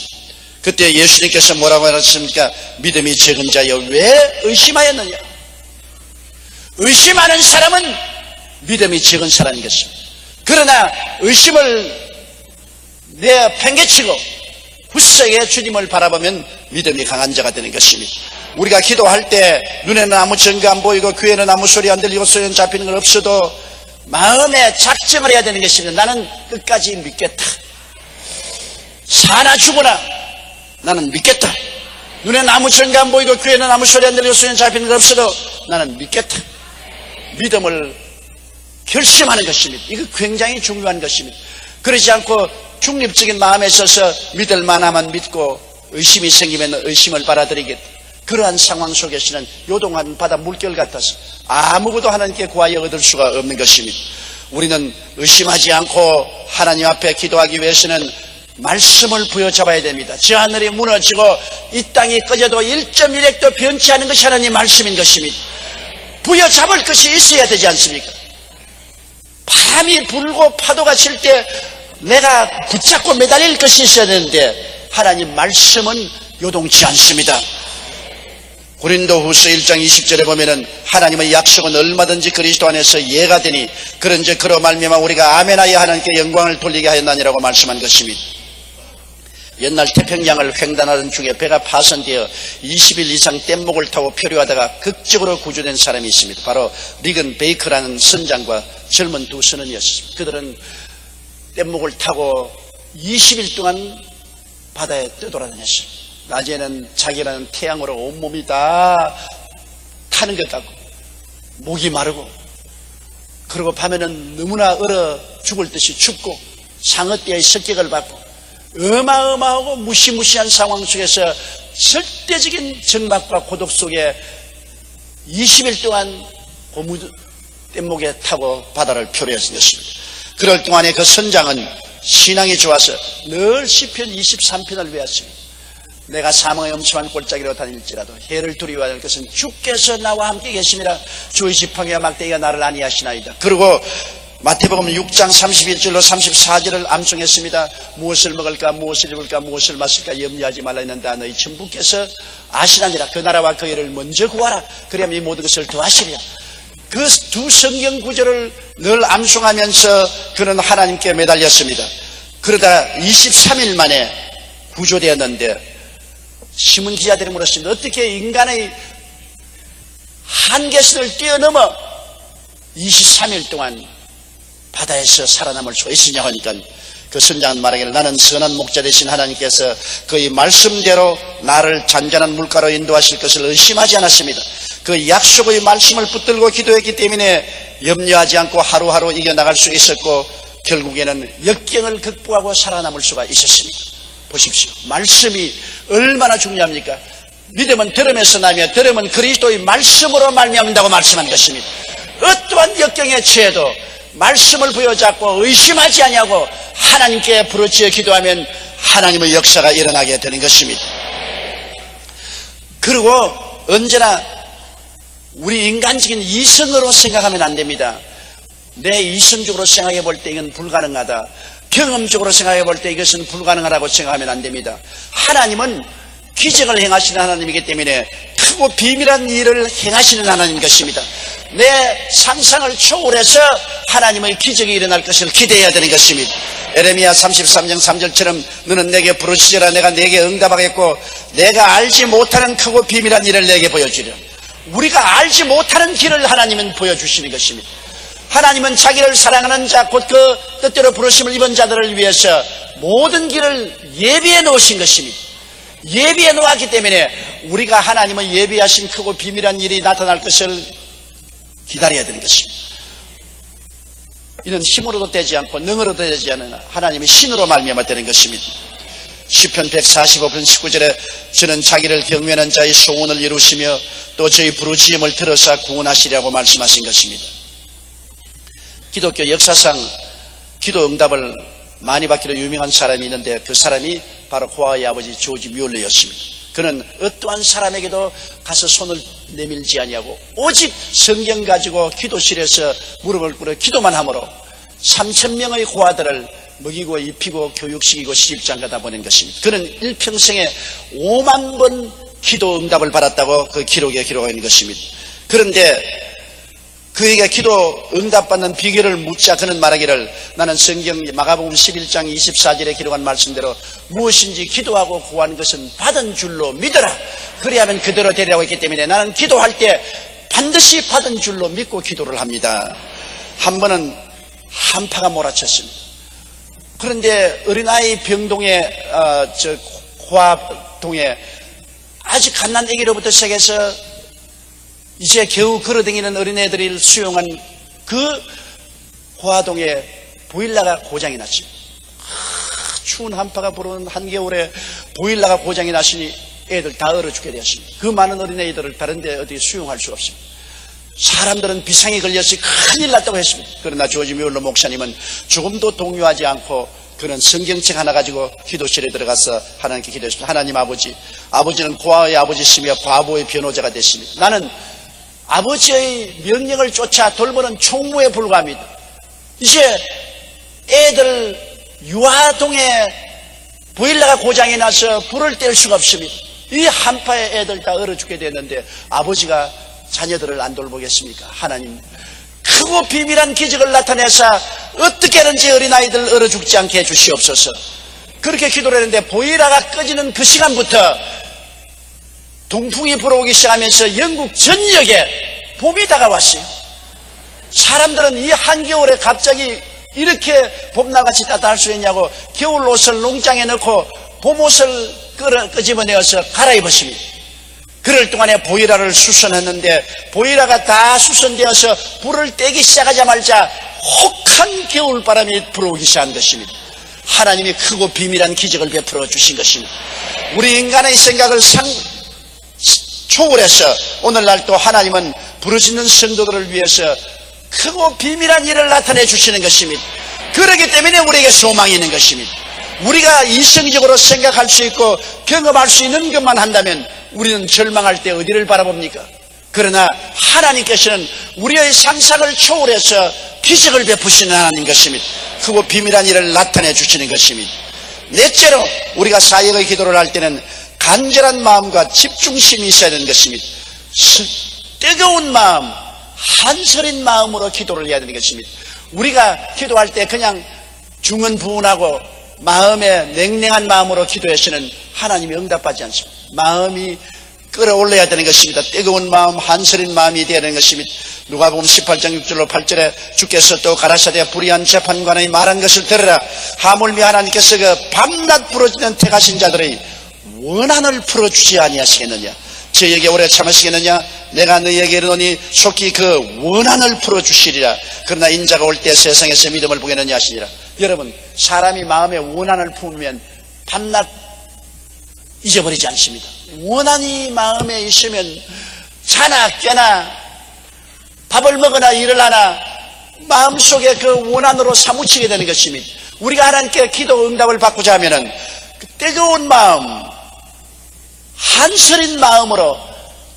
그때 예수님께서 뭐라고 하셨습니까? 믿음이 적은 자여 왜 의심하였느냐? 의심하는 사람은 믿음이 적은 사람인 것입니다. 그러나 의심을 팽개치고 굳세게 주님을 바라보면 믿음이 강한 자가 되는 것입니다. 우리가 기도할 때 눈에는 아무 증거 안 보이고 귀에는 아무 소리 안 들리고 손에는 잡히는 건 없어도 마음에 작정을 해야 되는 것입니다. 나는 끝까지 믿겠다. 사나 죽으나 나는 믿겠다. 눈에는 아무 증거 안 보이고 귀에는 아무 소리 안 들리고 손에는 잡히는 건 없어도 나는 믿겠다. 믿음을 결심하는 것입니다. 이거 굉장히 중요한 것입니다. 그러지 않고 중립적인 마음에 있어서 믿을 만하면 믿고 의심이 생기면 의심을 받아들이겠다. 그러한 상황 속에서는 요동한 바다 물결 같아서 아무것도 하나님께 구하여 얻을 수가 없는 것입니다. 우리는 의심하지 않고 하나님 앞에 기도하기 위해서는 말씀을 부여잡아야 됩니다. 저 하늘이 무너지고 이 땅이 꺼져도 1.1핵도 변치 않은 것이 하나님 말씀인 것입니다. 부여잡을 것이 있어야 되지 않습니까? 바람이 불고 파도가 칠 때 내가 붙잡고 매달릴 것이 있어야 되는데 하나님 말씀은 요동치 않습니다. 고린도후서 1장 20절에 보면은 하나님의 약속은 얼마든지 그리스도 안에서 예가 되니 그런즉 그로 말미암아 우리가 아멘하여 하나님께 영광을 돌리게 하였나니라고 말씀한 것입니다. 옛날 태평양을 횡단하던 중에 배가 파손되어 20일 이상 뗏목을 타고 표류하다가 극적으로 구조된 사람이 있습니다. 바로 리건 베이커라는 선장과 젊은 두 선원이었습니다. 그들은 뗏목을 타고 20일 동안 바다에 떠돌아다녔습니다. 낮에는 자기라는 태양으로 온몸이 다 타는 것 같고 목이 마르고, 그리고 밤에는 너무나 얼어 죽을 듯이 춥고 상어떼의 습격을 받고 어마어마하고 무시무시한 상황 속에서 절대적인 정막과 고독 속에 20일 동안 고무 뗏목에 타고 바다를 표류했습니다. 그럴 동안에 그 선장은 신앙이 좋아서 늘 시편 23편을 외웠습니다. 내가 사망의 엄침한 골짜기로 다닐지라도 해를 두려워할 것은 주께서 나와 함께 계심이라. 주의 지팡이와 막대기가 나를 안위하시나이다. 그리고 마태복음 6장 31절로 34절을 암송했습니다. 무엇을 먹을까, 무엇을 입을까, 무엇을 마실까 염려하지 말라 했는데 너희 천부께서 아시나니라. 그 나라와 그 일을 먼저 구하라. 그리하면 이 모든 것을 더하시리라. 그 두 성경 구절을 늘 암송하면서 그는 하나님께 매달렸습니다. 그러다 23일 만에 구조되었는데 신문 기자들이 물었습니다. 어떻게 인간의 한계선을 뛰어넘어 23일 동안 바다에서 살아남을 수가 있으냐고 하니까 그 선장은 말하기를 나는 선한 목자 되신 하나님께서 그의 말씀대로 나를 잔잔한 물가로 인도하실 것을 의심하지 않았습니다. 그 약속의 말씀을 붙들고 기도했기 때문에 염려하지 않고 하루하루 이겨나갈 수 있었고 결국에는 역경을 극복하고 살아남을 수가 있었습니다. 보십시오. 말씀이 얼마나 중요합니까? 믿음은 들음에서 나며 들음은 그리스도의 말씀으로 말미암는다고 말씀한 것입니다. 어떠한 역경에 처해도 말씀을 부여잡고 의심하지 아니하고 하나님께 부르짖어 기도하면 하나님의 역사가 일어나게 되는 것입니다. 그리고 언제나 우리 인간적인 이성으로 생각하면 안 됩니다. 내 이성적으로 생각해 볼 때 이건 불가능하다, 경험적으로 생각해 볼 때 이것은 불가능하다고 생각하면 안 됩니다. 하나님은 기적을 행하시는 하나님이기 때문에 크고 비밀한 일을 행하시는 하나님인 것입니다. 내 상상을 초월해서 하나님의 기적이 일어날 것을 기대해야 되는 것입니다. 에레미야 33장 3절처럼 너는 내게 부르짖으라. 내가 내게 응답하겠고 내가 알지 못하는 크고 비밀한 일을 내게 보여주리라. 우리가 알지 못하는 길을 하나님은 보여주시는 것입니다. 하나님은 자기를 사랑하는 자, 곧 그 뜻대로 부르심을 입은 자들을 위해서 모든 길을 예비해 놓으신 것입니다. 예비해 놓았기 때문에 우리가 하나님의 예비하신 크고 비밀한 일이 나타날 것을 기다려야 되는 것입니다. 이는 힘으로도 되지 않고 능으로도 되지 않은 하나님의 신으로 말미암아 되는 것입니다. 시편 145편 19절에 저는 자기를 경외하는 자의 소원을 이루시며 또 저희 부르짖음을 들어서 구원하시려고 말씀하신 것입니다. 기독교 역사상 기도 응답을 많이 받기로 유명한 사람이 있는데 그 사람이 바로 호아의 아버지 조지 뮬러였습니다. 그는 어떠한 사람에게도 가서 손을 내밀지 아니하고 오직 성경 가지고 기도실에서 무릎을 꿇어 기도만 함으로 3,000명의 호아들을 먹이고 입히고 교육시키고 시집장가다 보낸 것입니다. 그는 일평생에 5만 번 기도 응답을 받았다고 그 기록에 기록하고 있는 것입니다. 그런데 그에게 기도 응답받는 비결을 묻자 그는 말하기를 나는 성경 마가복음 11장 24절에 기록한 말씀대로 무엇인지 기도하고 구하는 것은 받은 줄로 믿어라. 그리하면 그대로 되리라고 했기 때문에 나는 기도할 때 반드시 받은 줄로 믿고 기도를 합니다. 한 번은 한파가 몰아쳤습니다. 그런데 어린아이 병동에 고아동에 아주 갓난 아기로부터 시작해서 이제 겨우 걸어다니는 어린애들을 수용한 그 고아동에 보일러가 고장이 났습니다. 추운 한파가 불어오는 한겨울에 보일러가 고장이 났으니 애들 다 얼어 죽게 되었습니다. 그 많은 어린애들을 다른 데 어디 수용할 수가 없습니다. 사람들은 비상이 걸려서 큰일 났다고 했습니다. 그러나 조지 뮬러 목사님은 조금도 동요하지 않고 그는 성경책 하나 가지고 기도실에 들어가서 하나님께 기도했습니다. 하나님 아버지, 아버지는 고아의 아버지시며 과부의 변호자가 되십니다. 나는 아버지의 명령을 쫓아 돌보는 총무에 불과합니다. 이제 애들 유아동에 보일러가 고장이 나서 불을 뗄 수가 없습니다. 이 한파에 애들 다 얼어 죽게 됐는데 아버지가 자녀들을 안 돌보겠습니까? 하나님, 크고 비밀한 기적을 나타내서 어떻게든지 어린아이들 얼어 죽지 않게 해주시옵소서. 그렇게 기도를 했는데 보일러가 꺼지는 그 시간부터 동풍이 불어오기 시작하면서 영국 전역에 봄이 다가왔어요. 사람들은 이 한겨울에 갑자기 이렇게 봄날같이 따뜻할 수 있냐고 겨울 옷을 농장에 넣고 봄 옷을 끄집어내어서 갈아입었습니다. 그럴 동안에 보일러를 수선했는데 보일러가 다 수선되어서 불을 떼기 시작하자마자 혹한 겨울바람이 불어오기 시작한 것입니다. 하나님이 크고 비밀한 기적을 베풀어 주신 것입니다. 우리 인간의 생각을 초월해서 오늘날 또 하나님은 부르짖는 성도들을 위해서 크고 비밀한 일을 나타내 주시는 것입니다. 그렇기 때문에 우리에게 소망이 있는 것입니다. 우리가 이성적으로 생각할 수 있고 경험할 수 있는 것만 한다면 우리는 절망할 때 어디를 바라봅니까? 그러나 하나님께서는 우리의 상상을 초월해서 기적을 베푸시는 하나님 것입니다. 크고 비밀한 일을 나타내 주시는 것입니다. 넷째로 우리가 사역의 기도를 할 때는 간절한 마음과 집중심이 있어야 되는 것입니다. 뜨거운 마음, 한서린 마음으로 기도를 해야 되는 것입니다. 우리가 기도할 때 그냥 중언부언하고 마음에 냉랭한 마음으로 기도해서는 하나님이 응답하지 않습니다. 마음이 끌어올려야 되는 것입니다. 뜨거운 마음, 한서린 마음이 되어야 되는 것입니다. 누가복음 18장 6절로 8절에 주께서 또 가라사대 불의한 재판관의 말한 것을 들으라. 하물며 하나님께서 그 밤낮 부러지는 택하신 자들의 원한을 풀어주지 아니하시겠느냐? 저에게 오래 참으시겠느냐? 내가 너희에게 이르노니 속히 그 원한을 풀어주시리라. 그러나 인자가 올 때 세상에서 믿음을 보겠느냐 하시니라. 여러분, 사람이 마음에 원한을 품으면 밤낮 잊어버리지 않습니다. 원한이 마음에 있으면 자나 깨나 밥을 먹으나 일을 하나 마음속에 그 원한으로 사무치게 되는 것입니다. 우리가 하나님께 기도 응답을 받고자 하면은 그 뜨거운 마음, 한서린 마음으로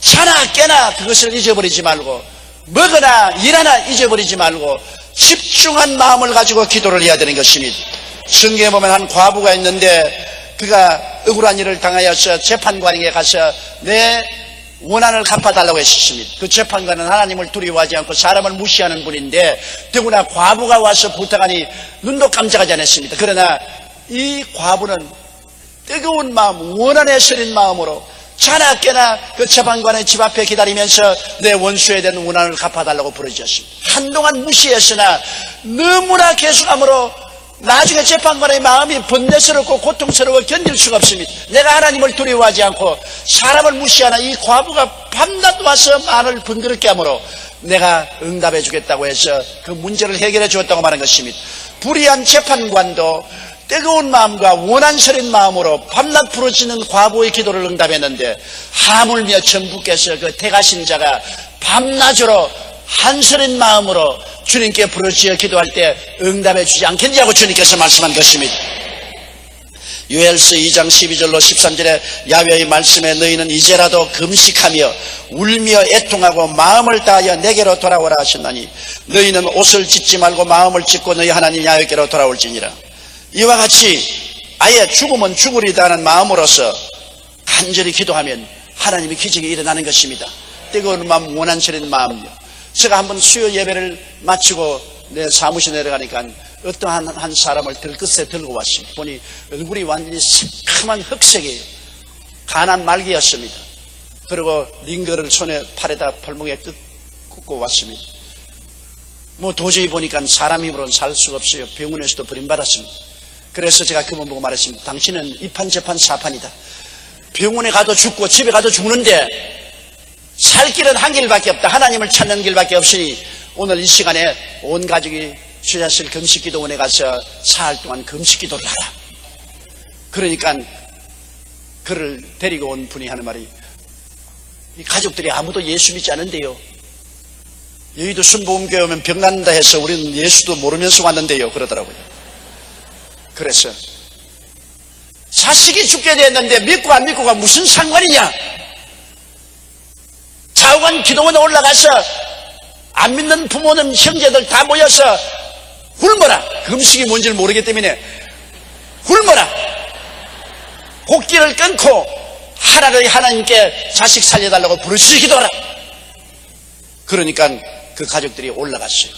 자나 깨나 그것을 잊어버리지 말고 먹으나 일하나 잊어버리지 말고 집중한 마음을 가지고 기도를 해야 되는 것입니다. 성경에 보면 한 과부가 있는데 그가 억울한 일을 당하여서 재판관에게 가서 내 원한을 갚아달라고 했었습니다. 그 재판관은 하나님을 두려워하지 않고 사람을 무시하는 분인데 더구나 과부가 와서 부탁하니 눈도 깜짝하지 않았습니다. 그러나 이 과부는 뜨거운 마음, 원한에 서린 마음으로 자나 깨나 그 재판관의 집 앞에 기다리면서 내 원수에 대한 원한을 갚아달라고 부르짖었습니다. 한동안 무시했으나 너무나 계속함으로 나중에 재판관의 마음이 번뇌스럽고 고통스러워 견딜 수가 없습니다. 내가 하나님을 두려워하지 않고 사람을 무시하나 이 과부가 밤낮 와서 말을 번거롭게 하므로 내가 응답해 주겠다고 해서 그 문제를 해결해 주었다고 말한 것입니다. 불의한 재판관도 뜨거운 마음과 원한서린 마음으로 밤낮 부르짖는 과부의 기도를 응답했는데 하물며 전부께서 그 택하신 자가 밤낮으로 한서린 마음으로 주님께 부르짖어 기도할 때 응답해 주지 않겠냐고 주님께서 말씀한 것입니다. 요엘서 2장 12절로 13절에 야훼의 말씀에 너희는 이제라도 금식하며 울며 애통하고 마음을 다하여 내게로 돌아오라 하셨나니 너희는 옷을 찢지 말고 마음을 찢고 너희 하나님 야훼께로 돌아올지니라. 이와 같이 아예 죽으면 죽으리다 하는 마음으로서 간절히 기도하면 하나님의 기적이 일어나는 것입니다. 뜨거운 마음, 원한서린 마음요. 제가 한번 수요 예배를 마치고 내 사무실에 내려가니까 어떠한 한 사람을 들끝에 들고 왔습니다. 보니 얼굴이 완전히 새카만 흑색이에요. 가난 말기였습니다. 그리고 링거를 손에 팔에다 팔목에 꽂고 왔습니다. 뭐 도저히 보니까 사람 힘으로는 살 수가 없어요. 병원에서도 버림받았습니다. 그래서 제가 그분 보고 말했습니다. 당신은 이판저판 사판이다. 병원에 가도 죽고 집에 가도 죽는데 살 길은 한 길밖에 없다. 하나님을 찾는 길밖에 없으니 오늘 이 시간에 온 가족이 주야실 금식기도원에 가서 사흘 동안 금식기도를 하라. 그러니까 그를 데리고 온 분이 하는 말이 이 가족들이 아무도 예수 믿지 않은데요. 여의도 순복음교회 오면 병 낫는다 해서 우리는 예수도 모르면서 왔는데요. 그러더라고요. 그래서 자식이 죽게 됐는데 믿고 안 믿고가 무슨 상관이냐? 좌우간 기도원에 올라가서 안 믿는 부모님 형제들 다 모여서 굶어라. 금식이 뭔지를 모르기 때문에 굶어라. 복기를 끊고 하나님께 자식 살려달라고 부르짖어 기도하라. 그러니까 그 가족들이 올라갔어요.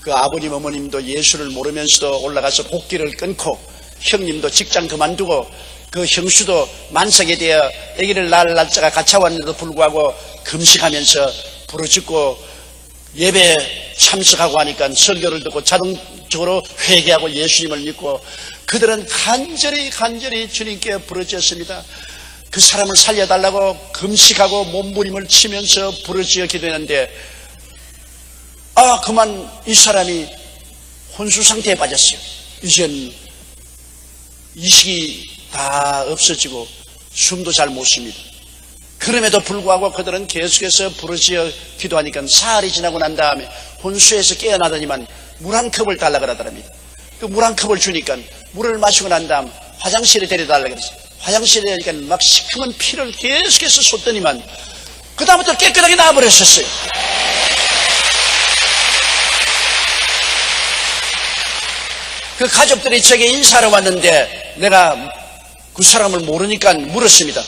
그 아버님 어머님도 예수를 모르면서도 올라가서 복기를 끊고, 형님도 직장 그만두고, 그 형수도 만삭에 대해 아기를 낳을 날짜가 같이 왔는데도 불구하고 금식하면서 부르짖고 예배에 참석하고 하니까 설교를 듣고 자동적으로 회개하고 예수님을 믿고, 그들은 간절히 주님께 부르짖었습니다. 그 사람을 살려달라고 금식하고 몸부림을 치면서 부르짖어 기도했는데, 그만 이 사람이 혼수 상태에 빠졌어요. 이젠 이식이 다 없어지고 숨도 잘 못 쉽니다. 그럼에도 불구하고 그들은 계속해서 부르짖어 기도하니까 사흘이 지나고 난 다음에 혼수에서 깨어나더니만 물 한 컵을 달라 그러더랍니다. 그 물 한 컵을 주니까 물을 마시고 난 다음 화장실에 데려달라 그랬어요. 화장실에 데리니까 막 시커먼 피를 계속해서 쏟더니만 그 다음부터 깨끗하게 나와버렸었어요. 그 가족들이 제게 인사하러 왔는데 내가 그 사람을 모르니까 물었습니다.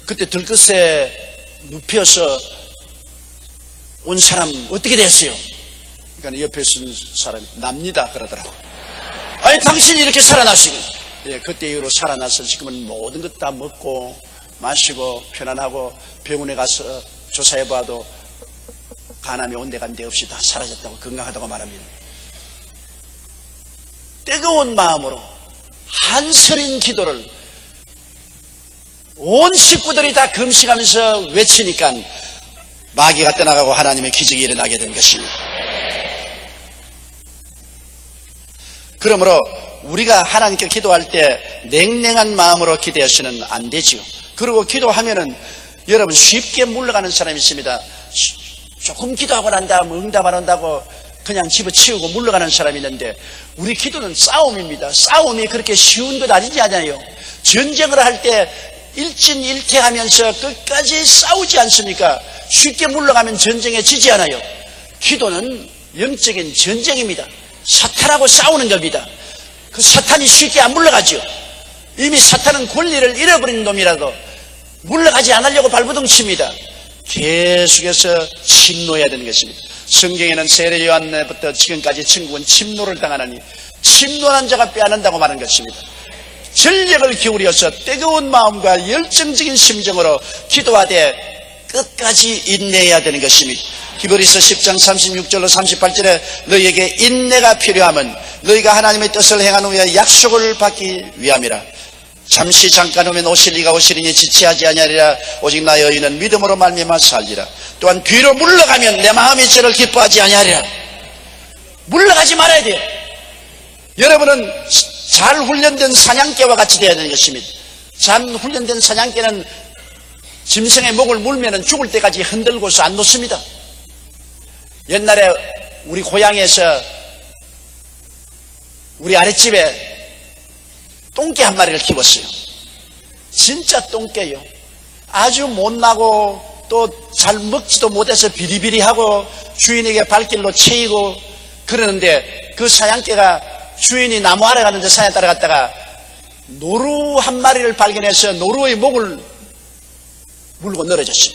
그때 들끝에 눕혀서 온 사람 어떻게 됐어요? 그러니까 옆에 있는 사람이 납니다 그러더라고. 아니 당신이 이렇게 살아났으니. 예, 그때 이후로 살아나서 지금은 모든 것 다 먹고 마시고 편안하고 병원에 가서 조사해봐도 간암이 온데간데 없이 다 사라졌다고 건강하다고 말합니다. 뜨거운 마음으로 한서린 기도를 온 식구들이 다 금식하면서 외치니까 마귀가 떠나가고 하나님의 기적이 일어나게 된 것입니다. 그러므로 우리가 하나님께 기도할 때 냉랭한 마음으로 기도하시면 안 되지요. 그리고 기도하면은 여러분 쉽게 물러가는 사람이 있습니다. 조금 기도하고 난 다음 응답 안 한다고 그냥 집어치우고 물러가는 사람이 있는데, 우리 기도는 싸움입니다. 싸움이 그렇게 쉬운 것 아니지 않아요. 전쟁을 할 때 일진일퇴하면서 끝까지 싸우지 않습니까? 쉽게 물러가면 전쟁에 지지 않아요. 기도는 영적인 전쟁입니다. 사탄하고 싸우는 겁니다. 그 사탄이 쉽게 안 물러가죠. 이미 사탄은 권리를 잃어버린 놈이라도 물러가지 않으려고 발버둥 칩니다. 계속해서 침노해야 되는 것입니다. 성경에는 세례 요한부터 지금까지 천국은 침노를 당하나니 침노한 자가 빼앗는다고 말한 것입니다. 전력을 기울여서 뜨거운 마음과 열정적인 심정으로 기도하되 끝까지 인내해야 되는 것입니다. 히브리서 10장 36절로 38절에 너희에게 인내가 필요하면 너희가 하나님의 뜻을 행한 후에 약속을 받기 위함이라. 잠시 잠깐 오면 오시리가 오시리니 지체하지 아니하리라. 오직 나의 의인은 믿음으로 말미암아 살리라. 또한 뒤로 물러가면 내 마음이 저를 기뻐하지 아니하리라. 물러가지 말아야 돼요. 여러분은 잘 훈련된 사냥개와 같이 되어야 되는 것입니다. 잘 훈련된 사냥개는 짐승의 목을 물면 죽을 때까지 흔들고서 안 놓습니다. 옛날에 우리 고향에서 우리 아랫집에 똥개 한 마리를 키웠어요. 진짜 똥개요. 아주 못나고 또 잘 먹지도 못해서 비리비리하고 주인에게 발길로 채이고 그러는데, 그 사냥개가 주인이 나무 아래 가는데 사냥 따라갔다가 노루 한 마리를 발견해서 노루의 목을 물고 늘어졌어요.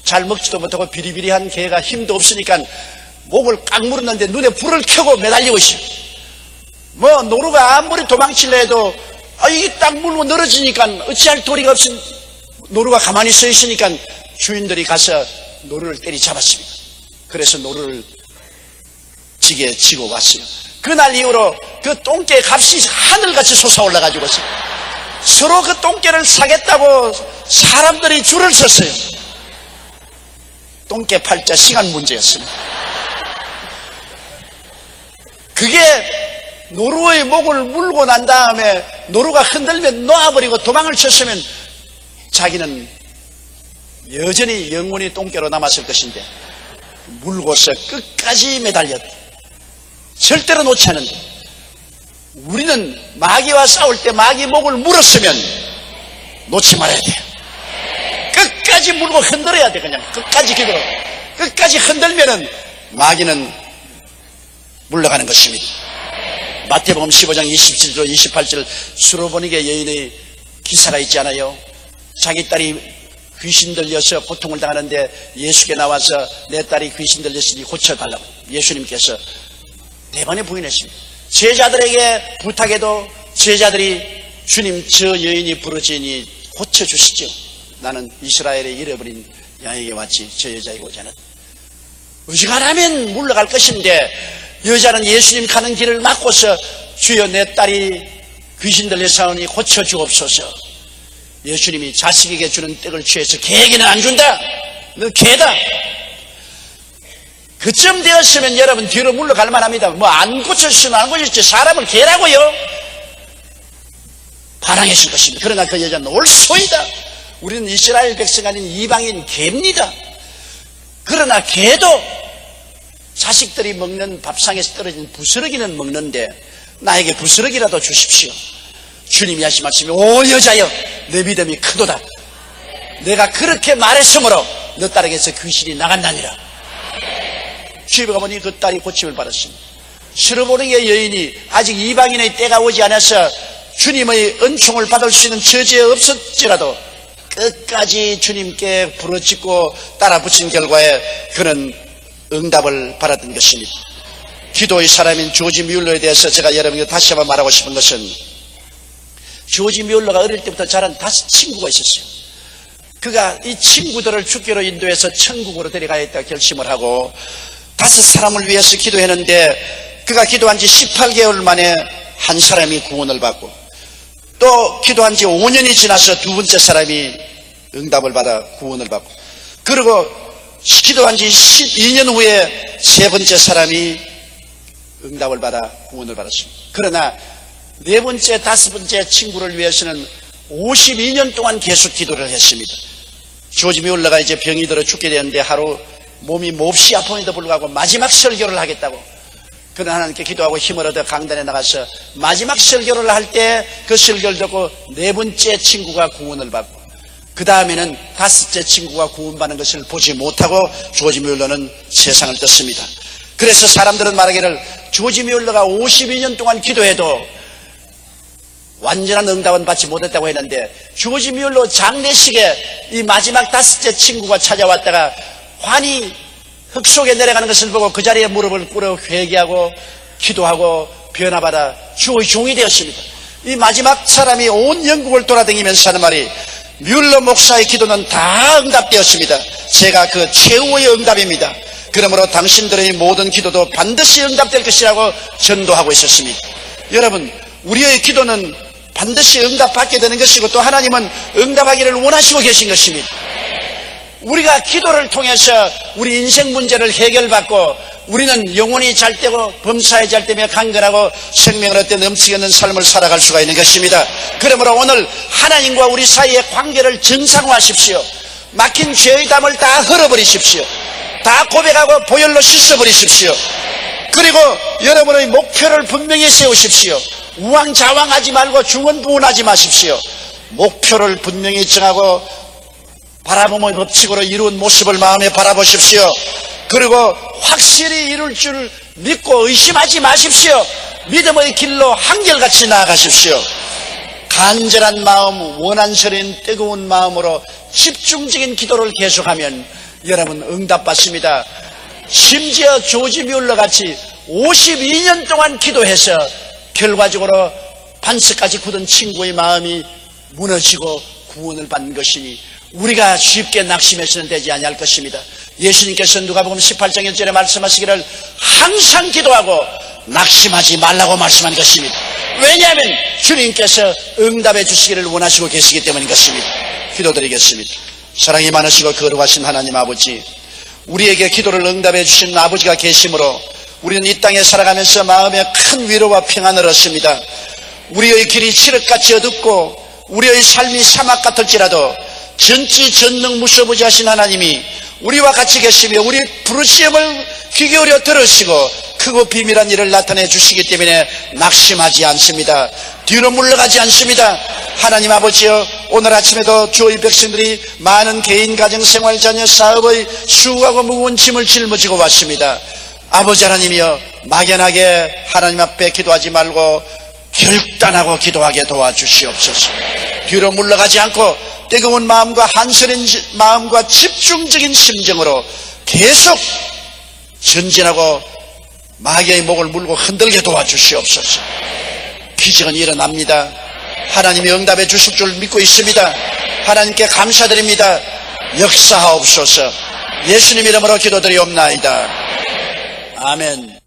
잘 먹지도 못하고 비리비리한 개가 힘도 없으니까 목을 꽉 물었는데 눈에 불을 켜고 매달리고 있어요. 뭐 노루가 아무리 도망치려 해도 이게 딱 물고 늘어지니까 어찌할 도리가 없이 노루가 가만히 서 있으니까 주인들이 가서 노루를 때리 잡았습니다. 그래서 노루를 지게 지고 왔어요. 그날 이후로 그 똥개 값이 하늘같이 솟아올라가지고 서로 그 똥개를 사겠다고 사람들이 줄을 섰어요. 똥개 팔자 시간 문제였습니다. 그게 노루의 목을 물고 난 다음에 노루가 흔들면 놓아버리고 도망을 쳤으면 자기는 여전히 영원히 똥개로 남았을 것인데, 물고서 끝까지 매달렸다. 절대로 놓지 않는다. 우리는 마귀와 싸울 때 마귀 목을 물었으면 놓지 말아야 돼요. 끝까지 물고 흔들어야 돼. 그냥 끝까지 기도로 끝까지 흔들면은 마귀는 물러가는 것입니다. 마태복음 15장 27절 28절 수로보니게 여인의 기사가 있지 않아요? 자기 딸이 귀신 들려서 고통을 당하는데 예수께 나와서 내 딸이 귀신 들렸으니 고쳐달라고 예수님께서 대번에 부인했습니다. 제자들에게 부탁해도 제자들이 주님 저 여인이 부르짖으니 고쳐주시죠. 나는 이스라엘에 잃어버린 양에게 왔지 저 여자에게 오지 않았다. 의지가라면 물러갈 것인데 여자는 예수님 가는 길을 막고서 주여 내 딸이 귀신 들려사오니 고쳐주옵소서. 예수님이 자식에게 주는 떡을 취해서 개에게는 안 준다. 너 개다. 그쯤 되었으면 여러분 뒤로 물러갈 만합니다. 뭐 안 고쳐주시면 안 고쳐주지 사람을 개라고요? 반항했을 것입니다. 그러나 그 여자는 올소이다. 우리는 이스라엘 백성 아닌 이방인 개입니다. 그러나 개도 자식들이 먹는 밥상에서 떨어진 부스러기는 먹는데 나에게 부스러기라도 주십시오. 주님이 하신 말씀이 오 여자여 내 믿음이 크도다. 내가 그렇게 말했으므로 너 딸에게서 귀신이 나간다니라. 집에 가보니 그 딸이 고침을 받았습니다. 스로보니게 여인이 아직 이방인의 때가 오지 않아서 주님의 은총을 받을 수 있는 처지에 없었지라도 끝까지 주님께 부르짖고 따라 붙인 결과에 그는 응답을 받았던 것입니다. 기도의 사람인 조지 뮬러에 대해서 제가 여러분께 다시 한번 말하고 싶은 것은 조지 뮬러가 어릴 때부터 자란 5 친구가 있었어요. 그가 이 친구들을 주교로 인도해서 천국으로 데려가야겠다 결심을 하고 5 사람을 위해서 기도했는데 그가 기도한 지 18개월 만에 한 사람이 구원을 받고 또 기도한 지 5년이 지나서 2번째 사람이 응답을 받아 구원을 받고 그리고 기도한 지 12년 후에 3번째 사람이 응답을 받아 구원을 받았습니다. 그러나 4번째, 5번째 친구를 위해서는 52년 동안 계속 기도를 했습니다. 조지 뮬러가 이제 병이 들어 죽게 되었는데 하루 몸이 몹시 아픔에도 불구하고 마지막 설교를 하겠다고 그는 하나님께 기도하고 힘을 얻어 강단에 나가서 마지막 설교를 할 때 그 설교를 듣고 4번째 친구가 구원을 받고 그 다음에는 5째 친구가 구원받는 것을 보지 못하고 조지 뮬러는 세상을 떴습니다. 그래서 사람들은 말하기를 조지 뮬러가 52년 동안 기도해도 완전한 응답은 받지 못했다고 했는데 조지 뮬러 장례식에 이 마지막 5째 친구가 찾아왔다가 환히 흙 속에 내려가는 것을 보고 그 자리에 무릎을 꿇어 회개하고 기도하고 변화받아 주의 종이 되었습니다. 이 마지막 사람이 온 영국을 돌아다니면서 하는 말이 뮬러 목사의 기도는 다 응답되었습니다. 제가 그 최후의 응답입니다. 그러므로 당신들의 모든 기도도 반드시 응답될 것이라고 전도하고 있었습니다. 여러분 우리의 기도는 반드시 응답받게 되는 것이고 또 하나님은 응답하기를 원하시고 계신 것입니다. 우리가 기도를 통해서 우리 인생 문제를 해결받고 우리는 영혼이 잘되고 범사에 잘되며 강건하고 생명을 얻되 넘치게 있는 삶을 살아갈 수가 있는 것입니다. 그러므로 오늘 하나님과 우리 사이의 관계를 정상화하십시오. 막힌 죄의 담을 다 흘러버리십시오. 다 고백하고 보혈로 씻어버리십시오. 그리고 여러분의 목표를 분명히 세우십시오. 우왕좌왕하지 말고 중언부언하지 마십시오. 목표를 분명히 정하고 바라봄의 법칙으로 이룬 모습을 마음에 바라보십시오. 그리고 확실히 이룰 줄 믿고 의심하지 마십시오. 믿음의 길로 한결같이 나아가십시오. 간절한 마음, 원한스러운 뜨거운 마음으로 집중적인 기도를 계속하면 여러분 응답받습니다. 심지어 조지 뮬러 같이 52년 동안 기도해서 결과적으로 반석까지 굳은 친구의 마음이 무너지고 구원을 받는 것이니 우리가 쉽게 낙심해서는 되지 아니할 것입니다. 예수님께서 누가복음 18장 1절에 말씀하시기를 항상 기도하고 낙심하지 말라고 말씀한 것입니다. 왜냐하면 주님께서 응답해 주시기를 원하시고 계시기 때문인 것입니다. 기도드리겠습니다. 사랑이 많으시고 거룩하신 하나님 아버지, 우리에게 기도를 응답해 주신 아버지가 계심으로 우리는 이 땅에 살아가면서 마음에 큰 위로와 평안을 얻습니다. 우리의 길이 칠흑같이 어둡고 우리의 삶이 사막 같을지라도 전지 전능 무소부지하신 하나님이 우리와 같이 계시며 우리 부르짖음을 귀 기울여 들으시고 크고 비밀한 일을 나타내 주시기 때문에 낙심하지 않습니다. 뒤로 물러가지 않습니다. 하나님 아버지여, 오늘 아침에도 주의 백성들이 많은 개인, 가정, 생활, 자녀, 사업의 수고하고 무거운 짐을 짊어지고 왔습니다. 아버지 하나님이여, 막연하게 하나님 앞에 기도하지 말고 결단하고 기도하게 도와주시옵소서. 뒤로 물러가지 않고 뜨거운 마음과 한서린 마음과 집중적인 심정으로 계속 전진하고 마귀의 목을 물고 흔들게 도와주시옵소서. 기적은 일어납니다. 하나님이 응답해 주실 줄 믿고 있습니다. 하나님께 감사드립니다. 역사하옵소서. 예수님 이름으로 기도드리옵나이다. 아멘.